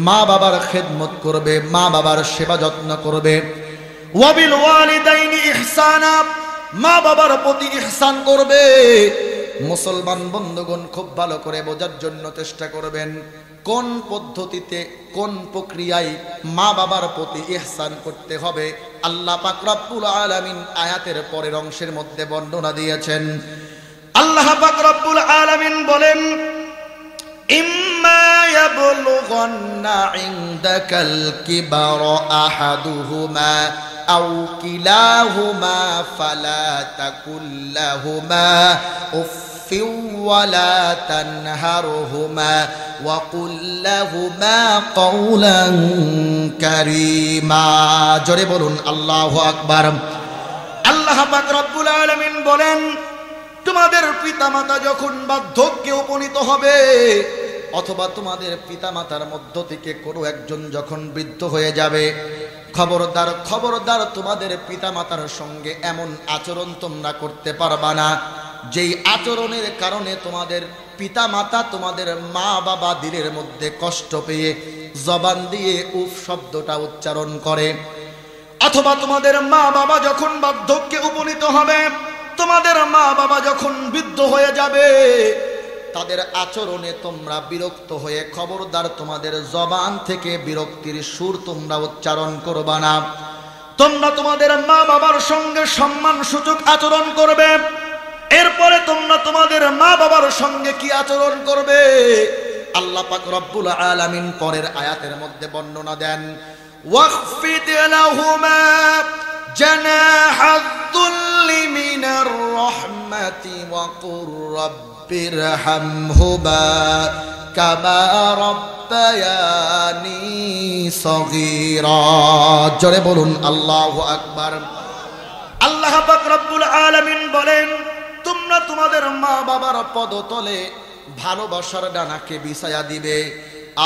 মা বাবার খেদমত করবে, মা বাবার সেবা যত্ন করবে। ওয়াবিল ওয়ালিদাইনি ইহসানা, মা বাবার প্রতি ইহসান করবে। মুসলমান বন্ধুগণ, খুব ভালো করে বোঝার জন্য চেষ্টা করবেন কোন পদ্ধতিতে, কোন প্রক্রিয়ায় মা বাবার প্রতি ইহসান করতে হবে। আল্লাহ পাক রব্বুল আলামিন আয়াতের পরের অংশের মধ্যে বর্ণনা দিয়েছেন। আল্লাহ পাক রব্বুল আলামিন বলেন, ইম্মা ইয়াবলুগান্না ইনদাকাল কিবারা আহাদুহুমা আও কিলাহুমা ফালা তাকুল লাহুমা উফফিন ওয়ালা তানহারহুমা ওয়া কুল লাহুমা কাওলান কারীমা। জোরে বলুন আল্লাহু আকবার। আল্লাহ পাক রব্বুল আলামিন বলেন, তোমাদের পিতামাতা যখন বার্ধক্যে উপনীত হবে, অথবা তোমাদের পিতামাতার মধ্য থেকে কোনো একজন যখন বৃদ্ধ হয়ে যাবে, খবরদার খবরদার তোমাদের পিতামাতার সঙ্গে এমন আচরণ তোমরা করতে পারবা না যেই আচরণের কারণে তোমাদের পিতামাতা তোমাদের মা বাবা দিলের মধ্যে কষ্ট পেয়ে জবান দিয়ে উফ শব্দটা উচ্চারণ করে। অথবা তোমাদের মা বাবা যখন বার্ধক্যে উপনীত হবে, তোমাদের মা বাবা যখন বৃদ্ধ হয়ে যাবে, তাদের আচরণে তোমরা বিরক্ত হয়ে খবরদার তোমাদের জবান থেকে বিরক্তির সুর তোমরা উচ্চারণ করবা না। তোমরা তোমাদের মা বাবার সঙ্গে সম্মানসূচক আচরণ করবে। এরপরে তোমরা তোমাদের মা বাবার সঙ্গে কি আচরণ করবে? আল্লাহ পাক রব্বুল আলামিন পরের আয়াতের মধ্যে বর্ণনা দেন, ওয়াখফিদ লাহুমা জানাহাদ যুল্লি মিনার রাহমাতি ওয়া কুর রাব্বিরহামহুমা কামা রাব্বায়ানি সগীরা। জোরে বলুন আল্লাহু আকবার। আল্লাহ পাক রব্বুল আলামিন বলেন, তোমরা তোমাদের মা বাবার পদতলে ভালোবাসার ডানাকে বিছায়া দিবে,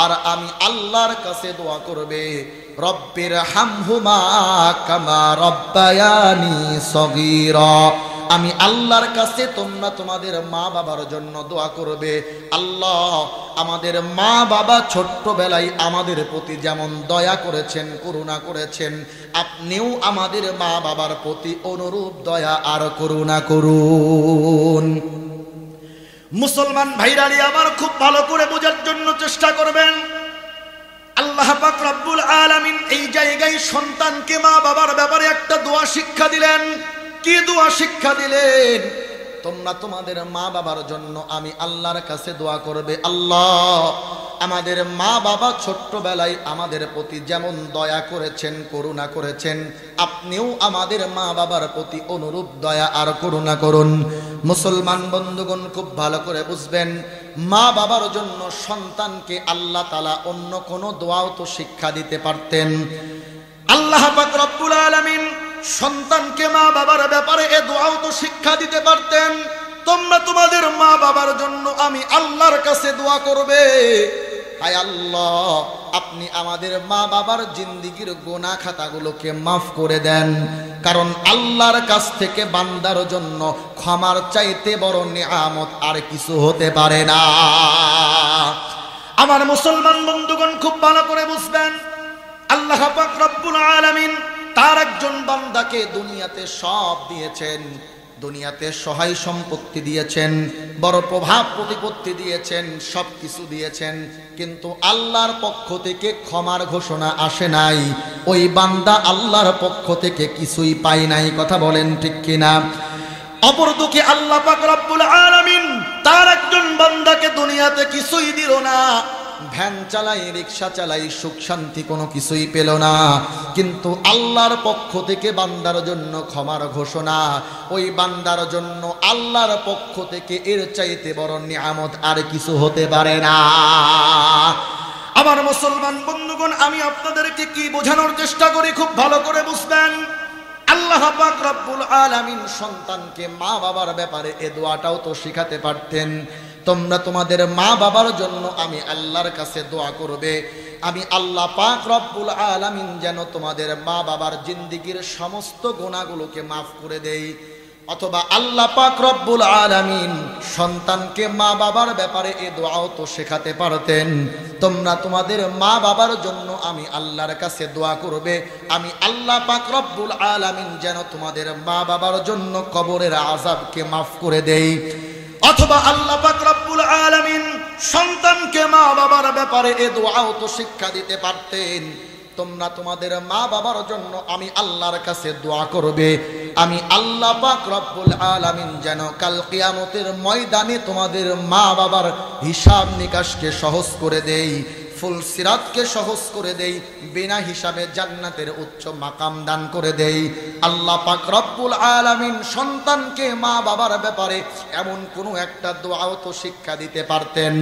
আর আমি আল্লাহর কাছে দোয়া করবে, রব্বিরহামহুমা কামা রাব্বায়ানি সগীরা। আমি আল্লাহর কাছে তোমরা তোমাদের মা বাবার জন্য দোয়া করবে, আল্লাহ আমাদের মা বাবা ছোট্টবেলায় আমাদের প্রতি যেমন দয়া করেছেন, করুণা করেছেন, আপনিও আমাদের মা বাবার প্রতি অনুরূপ দয়া আর করুণা করুন। মুসলমান ভাইরানি আমার খুব ভালো করে বোঝার জন্য চেষ্টা করবেন। আল্লাহ পাক রব্বুল আলামিন এই জায়গায় সন্তানকে মা বাবার ব্যাপারে একটা দোয়া শিক্ষা দিলেন। কি দোয়া শিক্ষা দিলেন? তোমরা তোমাদের মা বাবার জন্য আমি আল্লাহর কাছে দোয়া করবে, আল্লাহ আমাদের মা বাবা ছোট্টবেলায় আমাদের প্রতি যেমন দয়া করেছেন, করুণা করেছেন, আপনিও আমাদের মা বাবার প্রতি অনুরূপ দয়া আর করুণা করুন। মুসলমান বন্ধুগণ খুব ভালো করে বুঝবেন, মা বাবার জন্য সন্তানকে আল্লাহ তাআলা অন্য কোনো দোয়াও তো শিক্ষা দিতে পারতেন। আল্লাহ পাক রব্বুল আলামিন সন্তানকে মা বাবার ব্যাপারে এ দোয়াও তো শিক্ষা দিতে পারতেন, তোমরা তোমাদের মা বাবার জন্য আমি আল্লাহর কাছে দোয়া করবে, হায় আল্লাহ আপনি আমাদের মা বাবার জিন্দেগীর গুনাহ খাতাগুলোকে মাফ করে দেন। কারণ আল্লাহর কাছ থেকে বান্দার জন্য ক্ষমার চাইতে বড় নিয়ামত আর কিছু হতে পারে না। আমার মুসলমান বন্ধুগণ খুব ভালো করে বুঝবেন, আল্লাহ পাক রব্বুল আলামিন তার একজন বান্দাকে দুনিয়াতে সব দিয়েছেন, দুনিয়াতে সহায় সম্পত্তি দিয়েছেন, বড় প্রভাব প্রতিপত্তি দিয়েছেন, সব কিছু দিয়েছেন, কিন্তু আল্লাহর পক্ষ থেকে ক্ষমার ঘোষণা আসে নাই। ওই বান্দা আল্লাহর পক্ষ থেকে কিছুই পায় নাই। কথা বলেন ঠিক কিনা? অপরদিকে আল্লাহ পাক রব্বুল আলামিন তার একজন বান্দাকে দুনিয়াতে কিছুই দিল না, ভ্যান চালাই, রিক্সা চালাই, সুখ শান্তি কোনো কিছুই পেল না, কিন্তু আল্লাহর পক্ষ থেকে বান্দার জন্য ক্ষমার ঘোষণা। ওই বান্দার জন্য আল্লাহর পক্ষ থেকে এর চাইতে বড় নিয়ামত আর কিছু হতে পারে না। আমার মুসলমান বন্ধুগণ, আমি আপনাদেরকে কি বোঝানোর চেষ্টা করি খুব ভালো করে বুঝবেন। আল্লাহ পাক রব্বুল আলামিন সন্তানকে মা বাবার ব্যাপারে এ দোয়াটাও তো শিখাতে পারতেন, তোমরা তোমাদের মা বাবার জন্য আমি আল্লাহর কাছে দোয়া করবে, আমি আল্লাহ পাক রব্বুল আলামিন যেন তোমাদের মা বাবার জিন্দেগীর সমস্ত গুনাহগুলোকে মাফ করে দেই। অথবা আল্লাহ পাক রব্বুল আলামিন সন্তানকে মা বাবার ব্যাপারে এ দোয়াও তো শেখাতে পারতেন, তোমরা তোমাদের মা বাবার জন্য আমি আল্লাহর কাছে দোয়া করবে, আমি আল্লাহ পাক রব্বুল আলামিন যেন তোমাদের মা বাবার জন্য কবরের আযাবকে মাফ করে দেই। অথবা আল্লাহ পাক রব্বুল আলামিন সন্তানকে মা বাবার ব্যাপারে এ দোয়াও তো শিক্ষা দিতে পারতেন, তোমরা তোমাদের মা বাবার জন্য আমি আল্লাহর কাছে দোয়া করবে, আমি আল্লাহ পাক রব্বুল আলামিন যেন কাল কিয়ামতের ময়দানে তোমাদের মা বাবার হিসাব নিকাশকে সহজ করে দেই। ফুল সিরাতকে সহজ করে দেই, বিনা হিসাবে জান্নাতের উচ্চ মাকাম দান করে দেই। আল্লাহ পাক রব্বুল আলামিন সন্তানকে মা বাবার ব্যাপারে এমন কোনো একটা দোয়াও তো শিক্ষা দিতে পারতেন।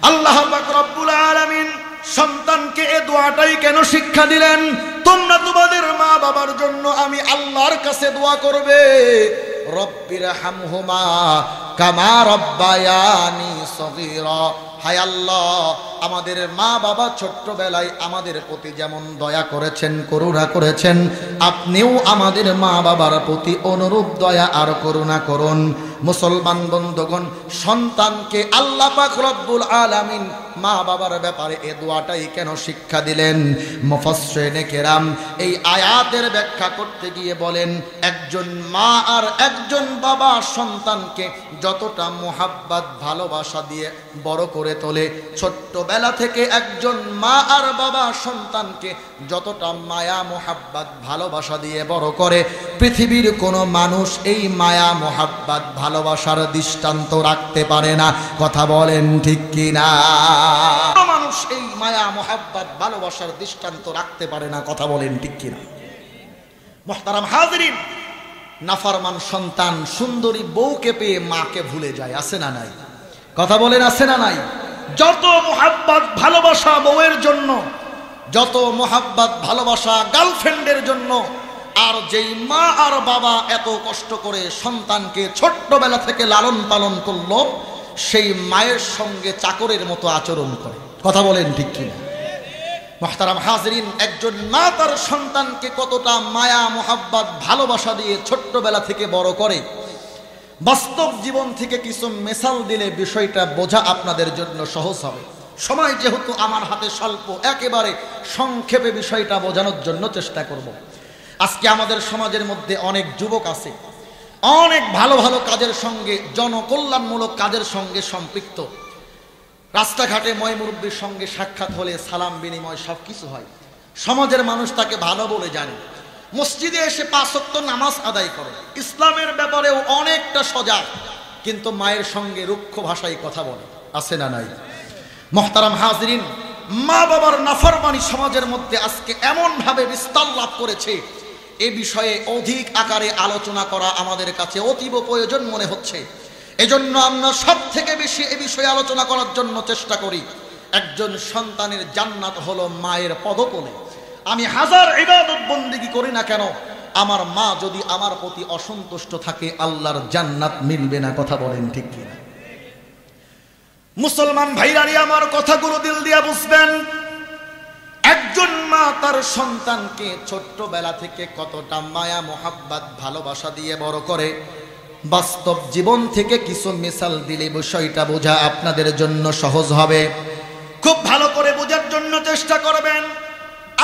আল্লাহ পাক রব্বুল আলামিন সন্তানকে এই দোয়াটাই কেন শিক্ষা দিলেন? তোমরা তোমাদের মা বাবার জন্য আমি আল্লাহর কাছে দোয়া করবে, রব্বির হামহুমা কামা রব্বায়ানি সগীরা। হায় আল্লাহ, আমাদের মা বাবা ছোট্টবেলায় আমাদের প্রতি যেমন দয়া করেছেন, করুণা করেছেন, আপনিও আমাদের মা বাবার প্রতি অনুরূপ দয়া আর করুণা করুন। মুসলমান বন্ধুগণ, সন্তানকে আল্লাহ পাক রব্বুল আলামিন মা বাবার ব্যাপারে এই দোয়াটাই কেন শিক্ষা দিলেন? মুফাসসিরিনে কেরাম এই আয়াতের ব্যাখ্যা করতে গিয়ে বলেন, একজন মা আর একজন বাবা সন্তানকে যতটা মুহাব্বত ভালোবাসা দিয়ে বড় করে তোলে, ছোট্টবেলা থেকে একজন মা আর বাবা সন্তানকে যতটা মায়া মুহাব্বত ভালোবাসা দিয়ে বড় করে, পৃথিবীর কোনো মানুষ এই মায়া মুহাব্বত ভালোবাসার দৃষ্টান্ত রাখতে পারে না। কথা বলেন ঠিক কিনা? মানুষ এই মায়া মুহাব্বত ভালোবাসার দৃষ্টান্ত রাখতে পারে না। কথা বলেন ঠিক কিনা? মুহতারাম হাজিরিন, নাফরমান সন্তান সুন্দরী বউকে পেয়ে মাকে ভুলে যায়, আছে না নাই? কথা বলেন আছে না নাই? যত মুহাব্বত ভালোবাসা বউয়ের জন্য, যত মুহাব্বত ভালোবাসা গার্লফ্রেন্ডের জন্য, আর যেই মা আর বাবা এত কষ্ট করে সন্তানকে ছোট্টবেলা থেকে লালন পালন করলো, সেই মায়ের সঙ্গে চাকরের মতো আচরণ করে। কথা বলেন ঠিক কিনা? মুহতারাম হাজিরিন, একজন মা তার সন্তানকে কতটা মায়া মুহাব্বত ভালোবাসা দিয়ে ছোট্টবেলা থেকে বড় করে, বাস্তব জীবন থেকে কিছু মেসাল দিলে বিষয়টা বোঝা আপনাদের জন্য সহজ হবে। সময় যেহেতু আমার হাতে স্বল্প, একেবারে সংক্ষেপে বিষয়টা বোঝানোর জন্য চেষ্টা করব। আজকে আমাদের সমাজের মধ্যে অনেক যুবক আছে, অনেক ভালো ভালো কাজের সঙ্গে, জনকল্যাণমূলক কাজের সঙ্গে সম্পৃক্ত। রাস্তাঘাটে ময় মুরব্বির সঙ্গে সাক্ষাৎ হলে সালাম বিনিময় সব কিছু হয়, সমাজের মানুষ তাকে ভালো বলে জানে। মসজিদে এসে 5 ওয়াক্ত নামাজ আদায় করে, ইসলামের ব্যাপারেও অনেকটা সজাগ, কিন্তু মায়ের সঙ্গে রুক্ষ ভাষায় কথা বলে, আছে না নাই? মুহতারাম হাজিরিন, মা বাবার নাফরমানি সমাজের মধ্যে আজকে এমন ভাবে বিস্তার লাভ করেছে, এ বিষয়ে অধিক আকারে আলোচনা করা আমাদের কাছে অতীব প্রয়োজন মনে হচ্ছে। এজন্য আমরা সব থেকে বেশি এ বিষয়ে আলোচনা করার জন্য চেষ্টা করি। একজন সন্তানের জান্নাত হলো মায়ের পদতলে। আমি হাজার ইবাদত বন্দেগী করি না কেন, আমার মা যদি আমার প্রতি অসন্তুষ্ট থাকে, আল্লাহর জান্নাত মিলবে না। কথা বলেন ঠিক কিনা? মুসলমান ভাইরানি, আমার কথাগুলো দিল দিয়া বুঝবেন। একজন মা তার সন্তানকে ছোট্টবেলা থেকে কতটা মায়া মোহাব্বত ভালোবাসা দিয়ে বড় করে, বাস্তব জীবন থেকে কিছু মিসাল দিলে বিষয়টা বোঝা আপনাদের জন্য সহজ হবে। খুব ভালো করে বোঝার জন্য চেষ্টা করবেন।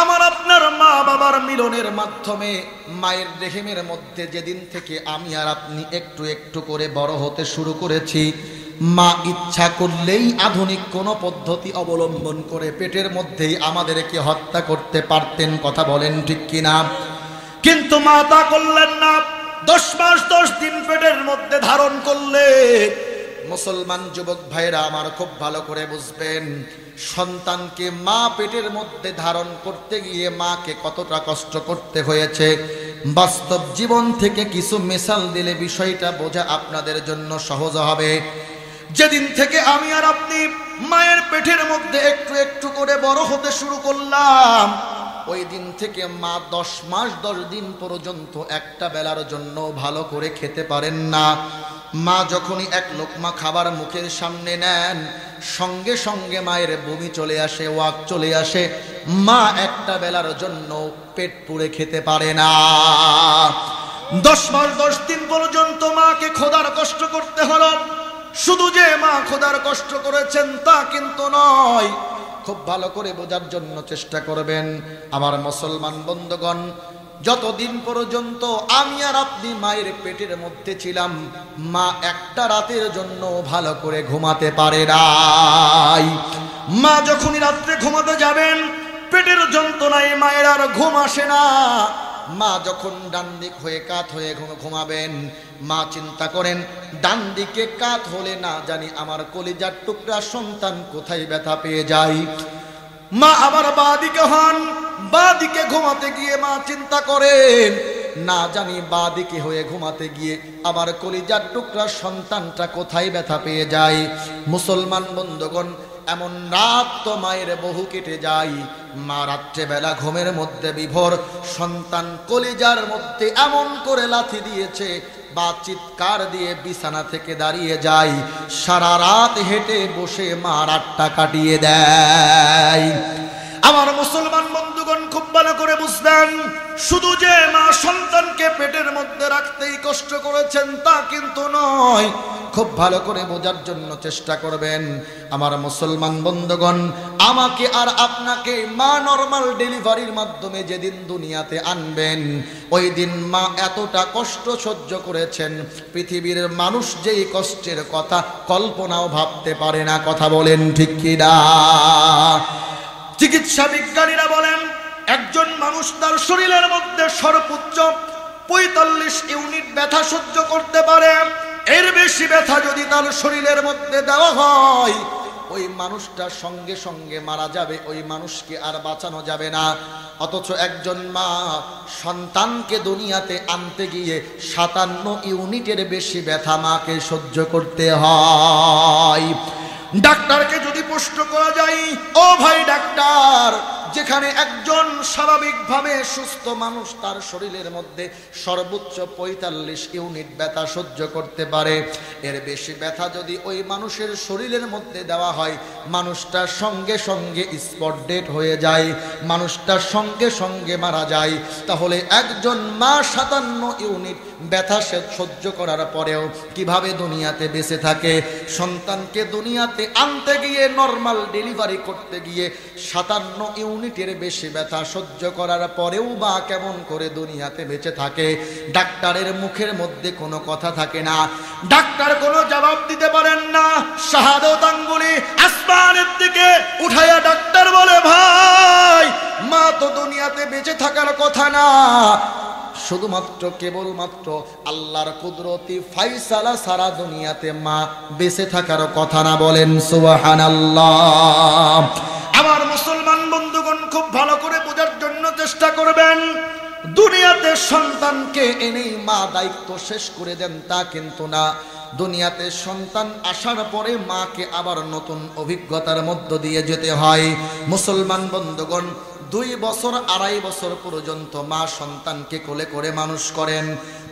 আমার আপনার মা বাবার মিলনের মাধ্যমে মায়ের রেহেমের মধ্যে যেদিন থেকে আমি আর আপনি একটু একটু করে বড় হতে শুরু করেছি, মা ইচ্ছা করলেই আধুনিক কোন পদ্ধতি অবলম্বন করে পেটের মধ্যেই আমাদেরকে হত্যা করতে পারতেন। কথা বলেন ঠিক কিনা? কিন্তু মা তা করলেন না। 10 মাস 10 দিন পেটের মধ্যে ধারণ করলে। মুসলমান যুবক ভাইরা আমার খুব ভালো করে বুঝবেন, সন্তানকে মা পেটের মধ্যে ধারণ করতে গিয়ে মাকে কতটা কষ্ট করতে হয়েছে। বাস্তব জীবন থেকে কিছু মিসাল দিলে বিষয়টা বোঝা আপনাদের জন্য সহজ হবে। যেদিন থেকে আমি আর আপনি মায়ের পেটের মধ্যে একটু একটু করে বড় হতে শুরু করলাম, ওই দিন থেকে মা 10 মাস 10 দিন পর্যন্ত একটা বেলার জন্য ভালো করে খেতে পারেন না। মা যখনই এক লোকমা খাবার মুখের সামনে নেন, সঙ্গে সঙ্গে মায়ের বমি চলে আসে, ওয়াক চলে আসে। মা একটা বেলার জন্য পেট পুরে খেতে পারে না। 10 মাস 10 দিন পর্যন্ত মাকে খোদার কষ্ট করতে হলো। শুধু যে মা খোদার কষ্ট করেছেন তা কিন্তু নয়। খুব ভালো করে বোঝার জন্য চেষ্টা করবেন আমার মুসলমান বন্ধুগণ। যতদিন পর্যন্ত আমি আর আপনি মায়ের পেটের মধ্যে ছিলাম, মা একটা রাতের জন্য ভালো করে ঘুমাতে পারে নাই। মা যখনই রাত্রে ঘুমাতে যাবেন, পেটের যন্ত্রণায় মায়ের আর ঘুম আসে না। মা যখন ডান দিক হয়ে কাত হয়ে ঘুমাবেন, মা চিন্তা করেন ডান দিকে কাত হলে না জানি আমার কলিজার টুকরা সন্তান কোথায় ব্যথা পেয়ে যায়। মা আবার বাদিকে হন, বাদিকে ঘুমাতে গিয়ে মা চিন্তা করেন, না জানি বাদিকে হয়ে ঘুমাতে গিয়ে আবার কলিজার টুকরা সন্তানটা কোথায় ব্যথা পেয়ে যায়। মুসলমান বন্ধুগণ, এমন রাত তো মায়ের বহু কেটে যায়, মা রাত্রেবেলা ঘুমের মধ্যে বিভোর, সন্তান কলিজার মধ্যে এমন করে লাথি দিয়েছে বা চিৎকার দিয়ে বিছানা থেকে দাঁড়িয়ে যায়, সারা রাত হেঁটে বসে মা রাতটা কাটিয়ে দেয়। আমার মুসলমান বন্ধুগণ, খুব ভালো করে বুঝবেন, শুধু যে মা সন্তানকে পেটের মধ্যে রাখতেই কষ্ট করেছেন তা কিন্তু নয়। খুব ভালো করে বোঝার জন্য চেষ্টা করবেন আমার মুসলমান বন্ধুগণ, আমাকে আর আপনাকে মা নরমাল ডেলিভারির মাধ্যমে যেদিন দুনিয়াতে আনবেন, ওই দিন মা এতটা কষ্ট সহ্য করেছেন, পৃথিবীর মানুষ যেই কষ্টের কথা কল্পনাও ভাবতে পারে না। কথা বলেন ঠিক কি না? চিকিৎসা বিজ্ঞানীরা বলেন, একজন মানুষ তার শরীরের মধ্যে সর্বোচ্চ 45 ইউনিট ব্যথা সহ্য করতে পারে। এর বেশি ব্যথা যদি তার শরীরের মধ্যে দেওয়া হয়, ওই মানুষটা সঙ্গে সঙ্গে মারা যাবে, ওই মানুষকে আর বাঁচানো যাবে না। অথচ একজন মা সন্তানকে দুনিয়াতে আনতে গিয়ে 57 ইউনিটের বেশি ব্যথা মাকে সহ্য করতে হয়। ডাক্তারকে যদি প্রশ্ন করা যায়, ও ভাই ডাক্তার, যেখানে একজন স্বাভাবিকভাবে সুস্থ মানুষ তার শরীরের মধ্যে সর্বোচ্চ 45 ইউনিট ব্যথা সহ্য করতে পারে, এর বেশি ব্যথা যদি ওই মানুষের শরীরের মধ্যে দেওয়া হয়, মানুষটা সঙ্গে সঙ্গে স্পট ডেড হয়ে যায়, মানুষটা সঙ্গে সঙ্গে মারা যায়। তাহলে একজন মা 57 ইউনিট ব্যথা সহ্য করার পরেও কিভাবে দুনিয়াতে বেঁচে থাকে? সন্তানকে দুনিয়াতে আনতে গিয়ে, নরমাল ডেলিভারি করতে গিয়ে 57 ইউনিটের বেশি ব্যথা সহ্য করার পরেও বা কেমন করে দুনিয়াতে বেঁচে থাকে? ডাক্তারের মুখের মধ্যে কোনো কথা থাকে না, ডাক্তার কোনো জবাব দিতে পারেন না। শাহাদত আঙ্গুলি আসমানের দিকে উঠাইয়া ডাক্তার বলে, ভাই, মা তো দুনিয়াতে বেঁচে থাকার কথা না, শুধুমাত্র কেবলমাত্র আল্লাহর কুদরতি ফাইসালা সারা দুনিয়াতে মা বেঁচে থাকার কথা না। বলেন সুবহানাল্লাহ। আমার মুসলমান বন্ধুগণ, খুব ভালো করে বোঝার জন্য চেষ্টা করবেন, দুনিয়াতে সন্তানকে এনেই মা দায়িত্ব শেষ করে দেন তা কিন্তু না। দুনিয়াতে সন্তান আসার পরে মাকে আবার নতুন অভিজ্ঞতার মধ্য দিয়ে যেতে হয়। মুসলমান বন্ধুগণ, 2 বছর 2.5 বছর পর্যন্ত মা সন্তানকে কোলে করে মানুষ করেন।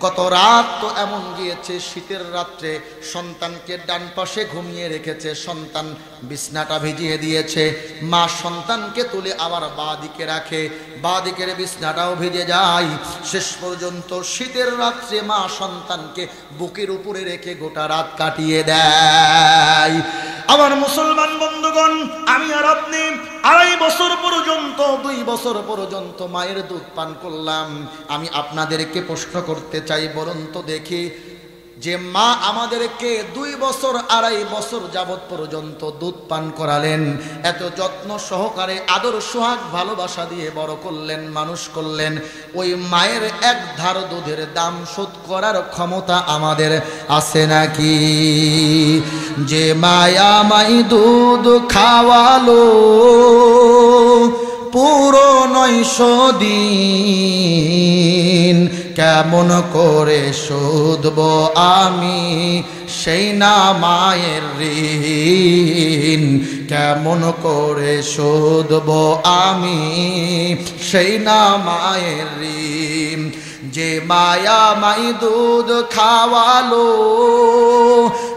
কত রাত তো এমন গিয়েছে, শীতের রাত্রে সন্তানকে ডান পাশে ঘুমিয়ে রেখেছে, সন্তান বিছনাটা ভিজিয়ে দিয়েছে, মা সন্তানকে তুলে আবার বাঁ দিকে রাখে, বাঁ দিকের বিছনাটাও ভিজে যায়। শেষ পর্যন্ত শীতের রাত্রে মা সন্তানকে বুকের উপরে রেখে গোটা রাত কাটিয়ে দেয়। আমার মুসলমান বন্ধুগণ, আমি আর আপনি 2.5 বছর পর্যন্ত, 2 বছর পর্যন্ত মায়ের দুধ পান করলাম। আমি আপনাদেরকে প্রশ্ন করতে চাই, বলুন তো দেখি, যে মা আমাদেরকে 2 বছর 2.5 বছর যাবৎ পর্যন্ত দুধ পান করালেন, এত যত্ন সহকারে আদর সোহাগ ভালোবাসা দিয়ে বড় করলেন, মানুষ করলেন, ওই মায়ের এক ধার দুধের দাম শোধ করার ক্ষমতা আমাদের আছে নাকি? যে মায়া মাই দুধ খাওয়ালো পুরো 900 দিন, কেমন করে শোধব আমি সেই না মায়ের ঋণ, কেমন করে শোধব আমি সেই না মায়ের ঋণ। যে মায়া মাই দুধ খাওয়ালো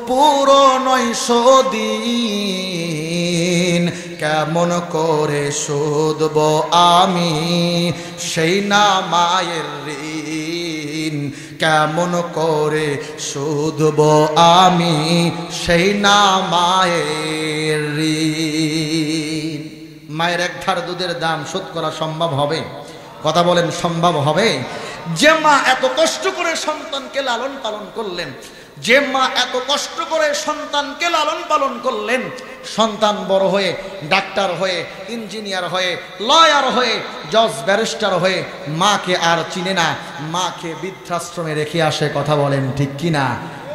পুরো 900 দিন, কেমন করে শোধব আমি সেই না মায়ের ঋণ, কেমন করে শোধব আমি সেই না মায়ের ঋণ। মায়ের এক ধার দুধের দাম শোধ করা সম্ভব হবে? কথা বলেন, সম্ভব হবে? যে মা এত কষ্ট করে সন্তানকে লালন পালন করলেন, যে মা এত কষ্ট করে সন্তানকে লালন পালন করলেন, সন্তান বড় হয়ে ডাক্তার হয়ে, ইঞ্জিনিয়ার হয়ে, লয়ার হয়ে, জজ ব্যারিস্টার হয়ে মাকে আর চিনে না, মাকে বৃদ্ধাশ্রমে রেখে আসে। কথা বলেন ঠিক কি না?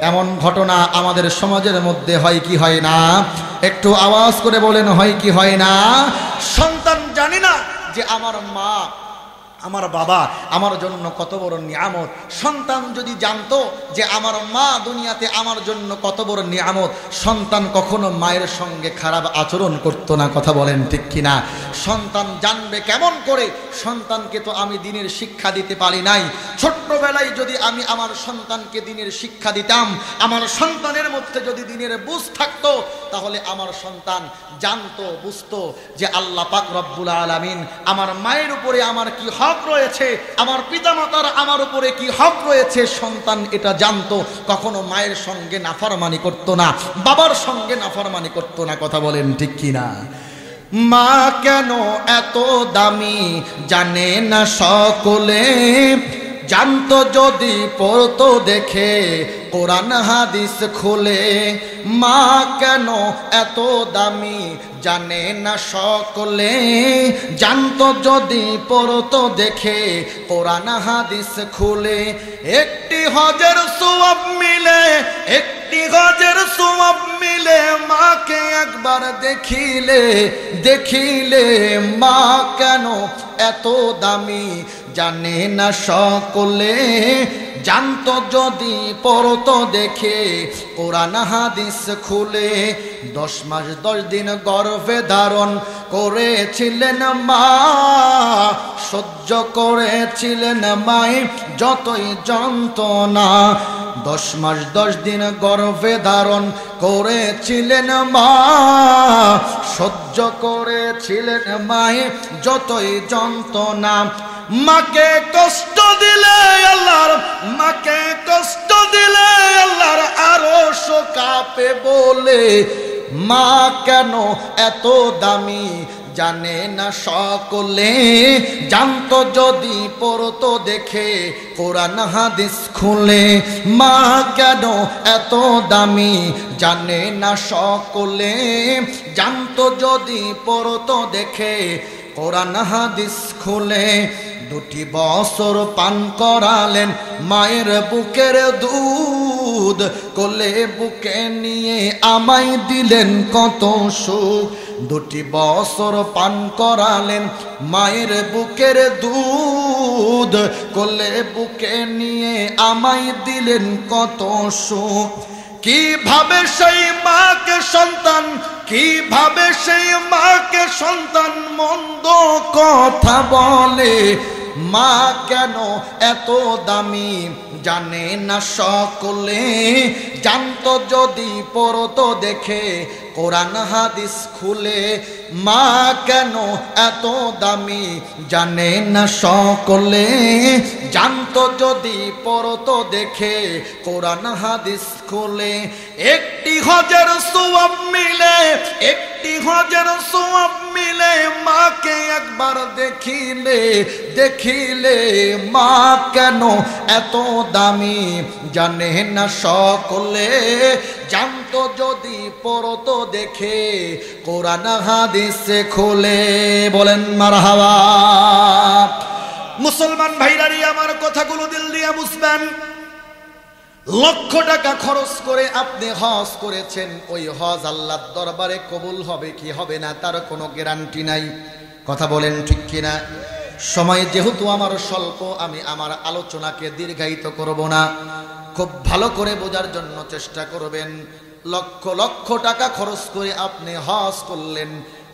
এমন ঘটনা আমাদের সমাজের মধ্যে হয় কি হয় না? একটু আওয়াজ করে বলেন, হয় কি হয় না? সন্তান না যে আমার মা আমার বাবা আমার জন্য কত বড় নিয়ামত। সন্তান যদি জানতো যে আমার মা দুনিয়াতে আমার জন্য কত বড় নিয়ামত, সন্তান কখনো মায়ের সঙ্গে খারাপ আচরণ করতো না। কথা বলেন ঠিক কিনা? সন্তান জানবে কেমন করে? সন্তানকে তো আমি দ্বীনের শিক্ষা দিতে পারি নাই। ছোট্টবেলায় যদি আমি আমার সন্তানকে দ্বীনের শিক্ষা দিতাম, আমার সন্তানের মধ্যে যদি দ্বীনের বুঝ থাকতো, তাহলে আমার সন্তান জানতো, বুঝতো যে আল্লাহ পাক রব্বুল আলামিন আমার মায়ের উপরে আমার কি হক রয়েছে, আমার পিতামাতার আমার উপরে কি হক রয়েছে। সন্তান এটা জানতো, কখনো মায়ের সঙ্গে নাফরমানি করতো না, বাবার সঙ্গে নাফরমানি করতো না। কথা বলেন ঠিক কিনা? মা কেন এত দামি জানে না সকলে, জানতো যদি পড়তো দেখে কোরআন হাদিস খুলে। মা কেন এত দামি জানে না সকলে, জানতো যদি পড়তো দেখে কোরআন হাদিস খুলে। একটি হজের সওয়াব মিলে, একটি হজের সওয়াব মিলে, মাকে একবার দেখিলে, দেখিলে। মা কেন এত দামি জানে না সকলে, জানতো যদি পড়তো দেখে কোরআন হাদিস খুলে। 10 মাস 10 দিন গর্ভে ধারণ করেছিলেন মা, সহ্য করেছিলেন মাই যতই যন্ত্রণা। 10 মাস 10 দিন গর্ভে ধারণ করেছিলেন মা, সহ্য করেছিলেন মাই যতই যন্ত্রণা। মাকে কষ্ট দিলে আল্লাহর, মাকে কষ্ট দিলে আল্লাহর আরশ কাঁপে বলে। মা কেন এত দামি জানে না সকলে, জানতো যদি পড়তো দেখে কোরআন হাদিস খুলে। মা কেন এত দামি জানে না সকলে, জানতো যদি পড়তো দেখে কোরআন হাদিস খুলে। 2 বছর পান করালেন মায়ের বুকের দুধ, কোলে বুকে নিয়ে আমায় দিলেন কত সুখ। 2 বছর পান করালেন মায়ের বুকের দুধ, কোলে বুকে নিয়ে আমায় দিলেন কত সুখ। কিভাবে সেই মাকে সন্তান, কিভাবে সেই মাকে সন্তান মন্দ কথা বলে। মা কেন এত দামি জানে না সকলে, জানতো যদি পড়তো দেখে কোরআন হাদিস খুলে। মা কেন এত দামি জানে না সকলে, জানতো যদি পড়তো দেখে কোরআন হাদিস খুলে। একটি হজের সওয়াব মিলে, একটি হজের সওয়াব মিলে, মাকে একবার দেখিলে, দেখিলে। মা কেন এত দামি জানে না সকলে, জানতো যদি পড়তো দেখে কোরআন হাদিস খুলে। বলেন মারহাবা। মুসলমান ভাইরারি আমার কথাগুলো দিল দিয়ে বুঝবেন। লক্ষ টাকা খরচ করে আপনি হজ করেছেন, ওই হজ আল্লাহর দরবারে কবুল হবে কি হবে না তার কোনো গ্যারান্টি নাই। কথা বলেন ঠিক কিনা? সময় যেহেতু আমার স্বল্প, আমি আমার আলোচনাকে দীর্ঘায়িত করব না, খুব ভালো করে বোঝার জন্য চেষ্টা করবেন। লক্ষ লক্ষ টাকা খরচ করে আপনি হজ করলেন,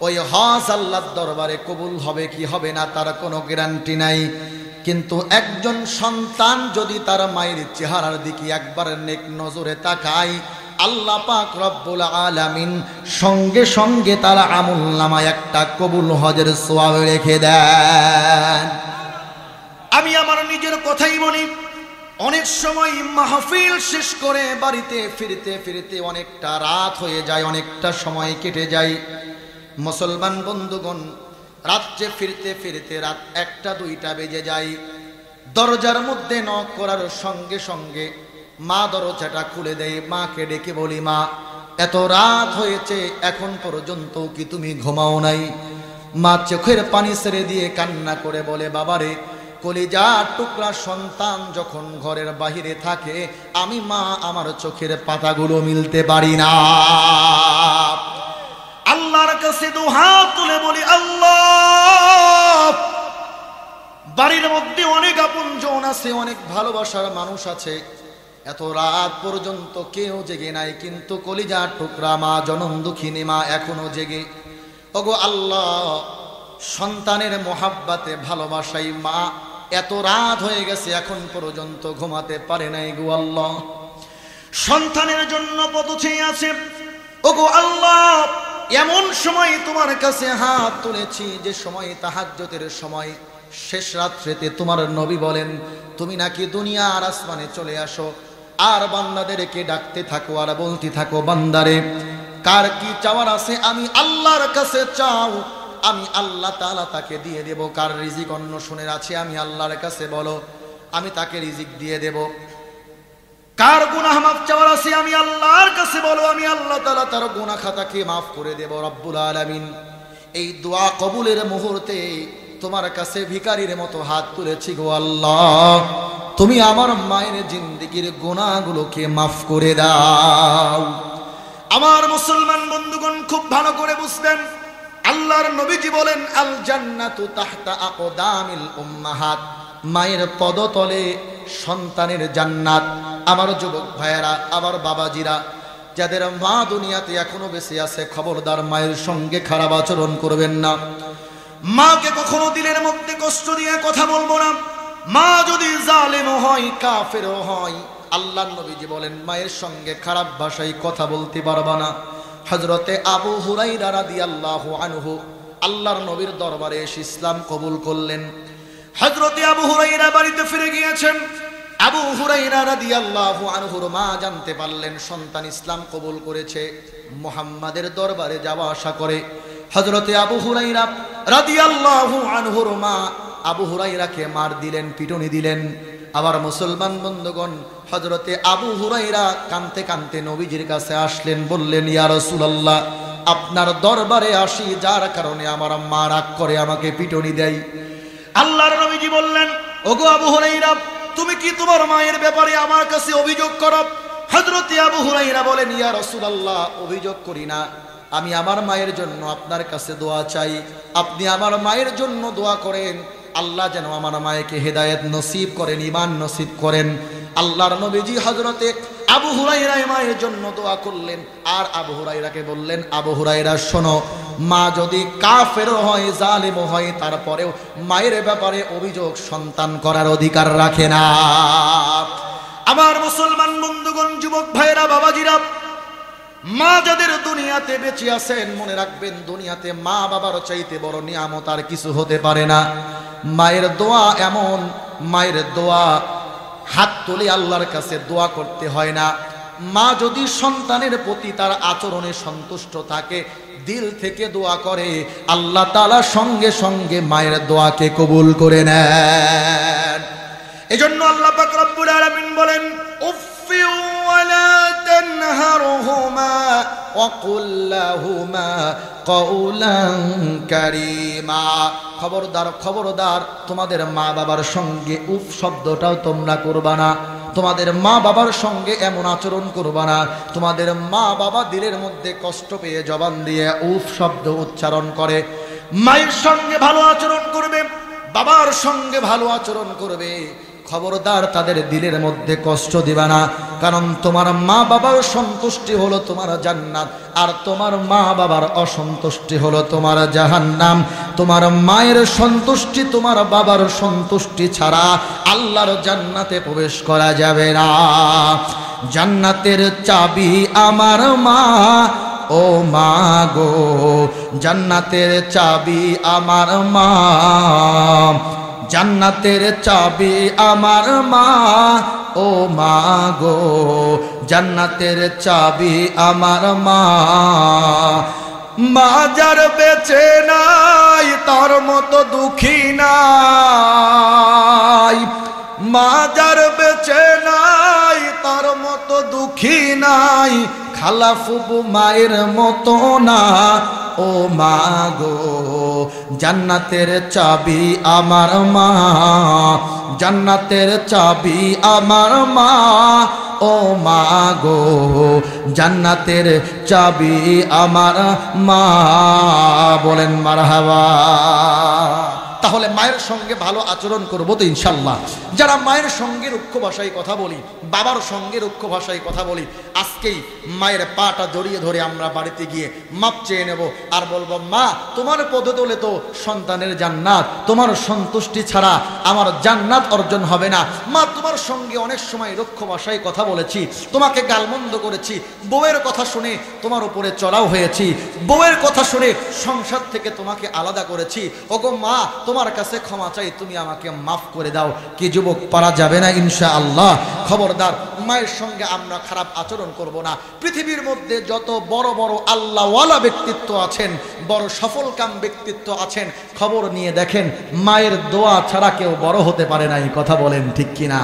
ওই হজ আল্লাহর দরবারে কবুল হবে কি হবে না তার কোনো গ্যারান্টি নাই। কিন্তু একজন সন্তান যদি তার মায়ের চেহারার দিকে একবার নেক নজরে তাকায়, আল্লাহ পাক রব্বুল আলামিন সঙ্গে সঙ্গে তার আমলনামায় একটা কবুল হজের সওয়াব রেখে দেন। আমি আমার নিজের কথাই বলি, অনেক সময় মাহফিল শেষ করে বাড়িতে ফিরতে ফিরতে অনেকটা রাত হয়ে যায়, অনেকটা সময় কেটে যায়। মুসলমান বন্ধুগণ, রাত্রে ফিরতে ফিরতে রাত 1টা 2টা বেজে যায়। দরজার মধ্যে নক করার সঙ্গে সঙ্গে মা দরজাটা খুলে দেয়। মাকে ডেকে বলি, মা এত রাত হয়েছে, এখন পর্যন্ত কি তুমি ঘুমাও নাই? মা চোখের পানি ছেড়ে দিয়ে কান্না করে বলে, বাবারে, কলিজার টুকরা সন্তান যখন ঘরের বাহিরে থাকে, আমি মা আমার চোখের পাতাগুলো মিলতে পারি না। আল্লাহর কাছে দুহাত তুলে বলি, আল্লাহ বাড়ির মধ্যে অনেক আপনজন আছে, অনেক ভালোবাসার মানুষ আছে, এত রাত পর্যন্ত কেউ জেগে নাই, কিন্তু কলিজার টুকরা মা জনম দুঃখিনী মা এখনো জেগে। ওগো আল্লাহ, সন্তানের মোহাব্বতে ভালোবাসাই মা এত রাত হয়ে গেছে এখন পর্যন্ত ঘুমাতে পারে নাই গো আল্লাহ। সন্তানের জন্য পথ চেয়ে আছে। ওগো আল্লাহ, এমন সময় তোমার কাছে হাত তুলেছি যে সময় তাহাজ্জুদের সময়, শেষ রাত্রিতে তোমার নবী বলেন তুমি নাকি দুনিয়ার আসমানে চলে আসো, আর বান্দাদেরকে ডাকতে থাকো আর বলতে থাকো বান্দারে কার কি চাওয়ার আছে আমি আল্লাহর কাছে চাও, আমি আল্লাহ তাআলা তাকে দিয়ে দেব। কার রিজিক অন্বেষণের আছে আমি আল্লাহর কাছে বলো, আমি তাকে রিজিক দিয়ে দেব। কার গুনাহ মাফ চাওয়ার আছে আমি আল্লাহর কাছে বলো, আমি আল্লাহ তাআলা তার গুনাহ খাতাকে মাফ করে দেব রব্বুল আলামিন। এই দোয়া কবুলের মুহূর্তে তোমার কাছে ভিখারির মতো হাত তুলেছি গো আল্লাহ, তুমি আমার মায়ের জিন্দেগির গুনাহগুলোকে মাফ করে দাও। আমার মুসলমান বন্ধুগণ খুব ভালো করে বুঝবেন, আল্লাহর নবীজি বলেন আল জান্নাতু তাহতা আকদামিল উম্মাহাত, মায়ের পদতলে সন্তানের জান্নাত। আমার যুবক ভাইয়েরা, আমার বাবাজিরা, যাদের মা দুনিয়াতে এখনো বেঁচে আছে, খবরদার মায়ের সঙ্গে খারাপ আচরণ করবেন না। মাকে কখনো দিলের মধ্যে কষ্ট দিয়ে কথা বলবো না। মা যদি জালেম হয়, কাফেরও হয়, আল্লাহর নবীজি বলেন মায়ের সঙ্গে খারাপ ভাষায় কথা বলতে পারবা না। হযরতে আবু হুরায়রা রাদিয়াল্লাহু আনহু আল্লাহর নবীর দরবারে এসে ইসলাম কবুল করলেন। হযরতে আবু হুরায়রা বাড়িতে ফিরে গিয়েছেন। আবু হুরায়রা রাদিয়াল্লাহু আনহুর মা জানতে পারলেন সন্তান ইসলাম কবুল করেছে, মুহাম্মাদের দরবারে যাওয়া আসা করে। হযরতে আবু হুরায়রা রাদিয়াল্লাহু আনহুর মা আবু হুরায়রাকে মার দিলেন, পিটুনি দিলেন। আবার মুসলমান বন্ধুগণ, হযরতে আবু হুরায়রা কাঁদতে কাঁদতে নবীজির কাছে আসলেন, বললেন ইয়া রাসূলুল্লাহ, আপনার দরবারে আসি যার কারণে আমার মা রাগ করে আমাকে পিটুনি দেয়। আল্লাহর নবীজি বললেন ওগো আবু হুরায়রা, তুমি কি তোমার মায়ের ব্যাপারে আমার কাছে অভিযোগ করো? হযরতে আবু হুরায়রা বলেন ইয়া রাসূলুল্লাহ, অভিযোগ করি না, আমি আমার মায়ের জন্য আপনার কাছে দোয়া চাই। আপনি আমার মায়ের জন্য দোয়া করেন, আল্লাহ যেন আমার মায়েকে হেদায়েত নসিব করেন, ঈমান নসিব করেন। আল্লাহর নবীজি হযরতে আবু হুরায়রা মায়ের জন্য দোয়া করলেন, আর আবু হুরায়রাকে বললেন আবু হুরায়রা শোনো, মা যদি কাফের হয়, জালেম হয়, তারপরেও মায়ের ব্যাপারে অভিযোগ সন্তান করার অধিকার রাখে না। আমার মুসলমান বন্ধুগণ, যুবক ভাইরা, বাবাজিরা, মা যাদের দুনিয়াতে বেঁচে আছেন মনে রাখবেন দুনিয়াতে মা বাবার চাইতে বড় নিয়ামত আর কিছু হতে পারে না। মায়ের দোয়া এমন, মায়ের দোয়া হাত তুলে আল্লাহর কাছে দোয়া করতে হয় না। মা যদি সন্তানের প্রতি তার আচরণে সন্তুষ্ট থাকে, দিল থেকে দোয়া করে, আল্লাহ তাআলা সঙ্গে সঙ্গে মায়ের দোয়াকে কবুল করে নেন। এজন্য আল্লাহ পাক রব্বুল আলামিন বলেন উফি ওয়ালা তানহারহুমা ওয়া কুল লাহুমা কওলান কারীমা। খবরদার খবরদার, তোমাদের মা বাবার সঙ্গে উফ শব্দটাও তোমরা করবা না। তোমাদের মা বাবার সঙ্গে এমন আচরণ করবা না। তোমাদের মা বাবা দিলের মধ্যে কষ্ট পেয়ে জবান দিয়ে উফ শব্দ উচ্চারণ করে। মায়ের সঙ্গে ভালো আচরণ করবে, বাবার সঙ্গে ভালো আচরণ করবে। খবরদার তাদের দিলের মধ্যে কষ্ট দিবা না, কারণ তোমার মা বাবার সন্তুষ্টি হলো তোমার জান্নাত, আর তোমার মা বাবার অসন্তুষ্টি হলো তোমার জাহান্নাম। তোমার মায়ের সন্তুষ্টি, তোমার বাবার সন্তুষ্টি ছাড়া আল্লাহর জান্নাতে প্রবেশ করা যাবে না। জান্নাতের চাবি আমার মা, ও মা গো, জান্নাতের চাবি আমার মা, জান্নাতের চাবি আমার মা, ও মা গো, জান্নাতের চাবি আমার মা। মা যার বেঁচে নাই তার মতো দুঃখী নাই, মা যার বেঁচে নাই তার মতো দুঃখী নাই, খালা ফুবু মায়ের মতো না, ও মা গো, জান্নাতের চাবি আমার মা, জান্নাতের চাবি আমার মা, ও মা গো, জান্নাতের চাবি আমার মা। বলেন মারহাবা। তাহলে মায়ের সঙ্গে ভালো আচরণ করবো তো ইনশাল্লাহ। যারা মায়ের সঙ্গে রুক্ষ ভাষায় কথা বলি, বাবার সঙ্গে রুক্ষ ভাষায় কথা বলি, আজকেই মায়ের পাটা জড়িয়ে ধরে আমরা বাড়িতে গিয়ে মাপ চেয়ে নেব আর বলবো, মা তোমার পদতলে তো সন্তানের জান্নাত, তোমার সন্তুষ্টি ছাড়া আমার জান্নাত অর্জন হবে না। মা তোমার সঙ্গে অনেক সময় রুক্ষ ভাষায় কথা বলেছি, তোমাকে গালমন্দ করেছি, বউয়ের কথা শুনে তোমার উপরে চড়াও হয়েছি, বউয়ের কথা শুনে সংসার থেকে তোমাকে আলাদা করেছি, ওগো মা তোমার কাছে ক্ষমা চাই, তুমি আমাকে মাফ করে দাও। কি যুবক পারা যাবে না ইনশাআল্লাহ? খবরদার, মায়ের সঙ্গে আমরা খারাপ আচরণ করব না। পৃথিবীর মধ্যে যত বড় বড় আল্লাহওয়ালা ব্যক্তিত্ব আছেন, বড় সফলকাম ব্যক্তিত্ব আছেন, খবর নিয়ে দেখেন মায়ের দোয়া ছাড়া কেউ বড় হতে পারে না। এই কথা বলেন ঠিক কিনা?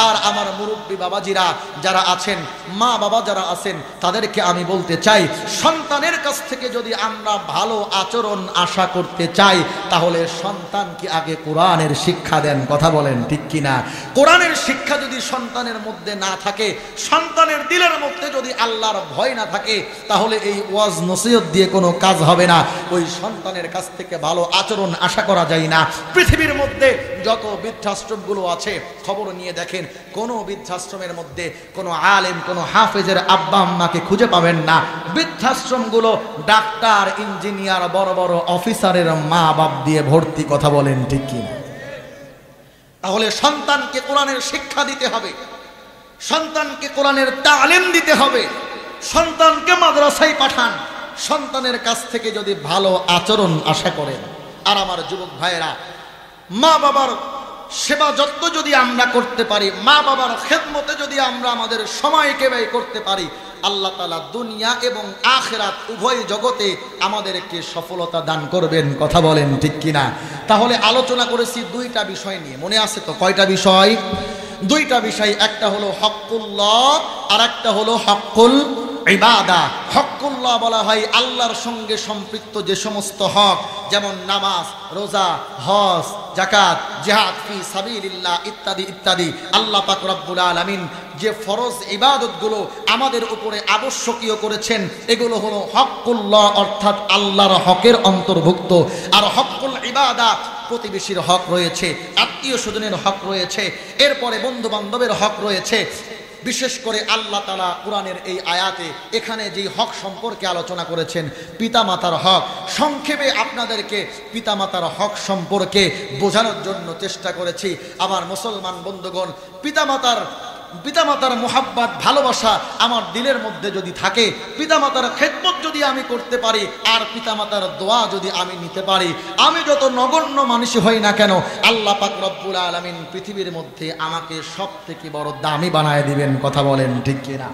আর আমার মুরব্বী বাবাজিরা যারা আছেন, মা বাবা যারা আছেন, তাদেরকে আমি বলতে চাই, সন্তানের কাছ থেকে যদি আমরা ভালো আচরণ আশা করতে চাই, তাহলে সন্তানকে আগে কোরআনের শিক্ষা দেন। কথা বলেন ঠিক কিনা? কোরআনের শিক্ষা যদি সন্তানের মধ্যে না থাকে, সন্তানের দিলের মধ্যে যদি আল্লাহর ভয় না থাকে, তাহলে এই ওয়াজ নসিহত দিয়ে কোনো কাজ হবে না। ওই সন্তানের কাছ থেকে ভালো আচরণ আশা করা যায় না। পৃথিবীর মধ্যে যত বৃদ্ধাশ্রমগুলো আছে, খবর নিয়ে দেখেন কোনো বৃদ্ধাশ্রমের মধ্যে কোনো আলেম, কোনো হাফেজের আব্বা আম্মাকে খুঁজে পাবেন না। বৃদ্ধাশ্রমগুলো ডাক্তার, ইঞ্জিনিয়ার, বড় বড় অফিসারের মা বাপ দিয়ে ভর্তি। কথা বলেন ঠিক কিনা? তাহলে সন্তানকে কোরআনের শিক্ষা দিতে হবে, সন্তানকে কোরআনের তালিম দিতে হবে, সন্তানকে মাদ্রাসায় পাঠান। সন্তানের কাছ থেকে যদি ভালো আচরণ আশা করেন। আর আমার যুবক ভাইয়েরা, মা বাবার সেবা যত্ন যদি আমরা করতে পারি, মা বাবার খেদমতে যদি আমরা আমাদের সময়কে ব্যয় করতে পারি, আল্লাহ তাআলা দুনিয়া এবং আখিরাত উভয় জগতে আমাদেরকে সফলতা দান করবেন। কথা বলেন ঠিক কিনা? তাহলে আলোচনা করেছি দুইটা বিষয় নিয়ে, মনে আছে তো? কয়টা বিষয়? দুইটা বিষয়। একটা হলো হকুল্লাহ আর একটা হলো হকুল ইবাদা। হকুল্লাহ বলা হয় আল্লাহর সঙ্গে সম্পৃক্ত যে সমস্ত হক, যেমন নামাজ, রোজা, হজ, যাকাত, জিহাদ ফি সাবিলিল্লাহ ইত্যাদি ইত্যাদি। আল্লাহ পাক রব্বুল আলামিন যে ফরজ ইবাদতগুলো আমাদের উপরে আবশ্যকীয় করেছেন, এগুলো হলো হকুল্লাহ, অর্থাৎ আল্লাহর হকের অন্তর্ভুক্ত। আর হকুল ইবাদা, প্রতিবেশীর হক রয়েছে, আত্মীয় স্বজনের হক রয়েছে, এরপরে বন্ধু বান্ধবের হক রয়েছে। বিশেষ করে আল্লাহ তাআলা কোরআনের এই আয়াতে এখানে যে হক সম্পর্কে আলোচনা করেছেন, পিতামাতার হক। সংক্ষেপে আপনাদেরকে পিতামাতার হক সম্পর্কে বোঝানোর জন্য চেষ্টা করেছি। আমার মুসলমান বন্ধুগণ, পিতামাতার মোহাব্বত, ভালোবাসা আমার দিলের মধ্যে যদি থাকে, পিতামাতার খেদমত যদি আমি করতে পারি, আর পিতামাতার দোয়া যদি আমি নিতে পারি, আমি যত নগণ্য মানুষ হই না কেন, আল্লাহ পাক রব্বুল আলামিন পৃথিবীর মধ্যে আমাকে সব থেকে বড় দামি বানায় দিবেন। কথা বলেন ঠিক কিনা?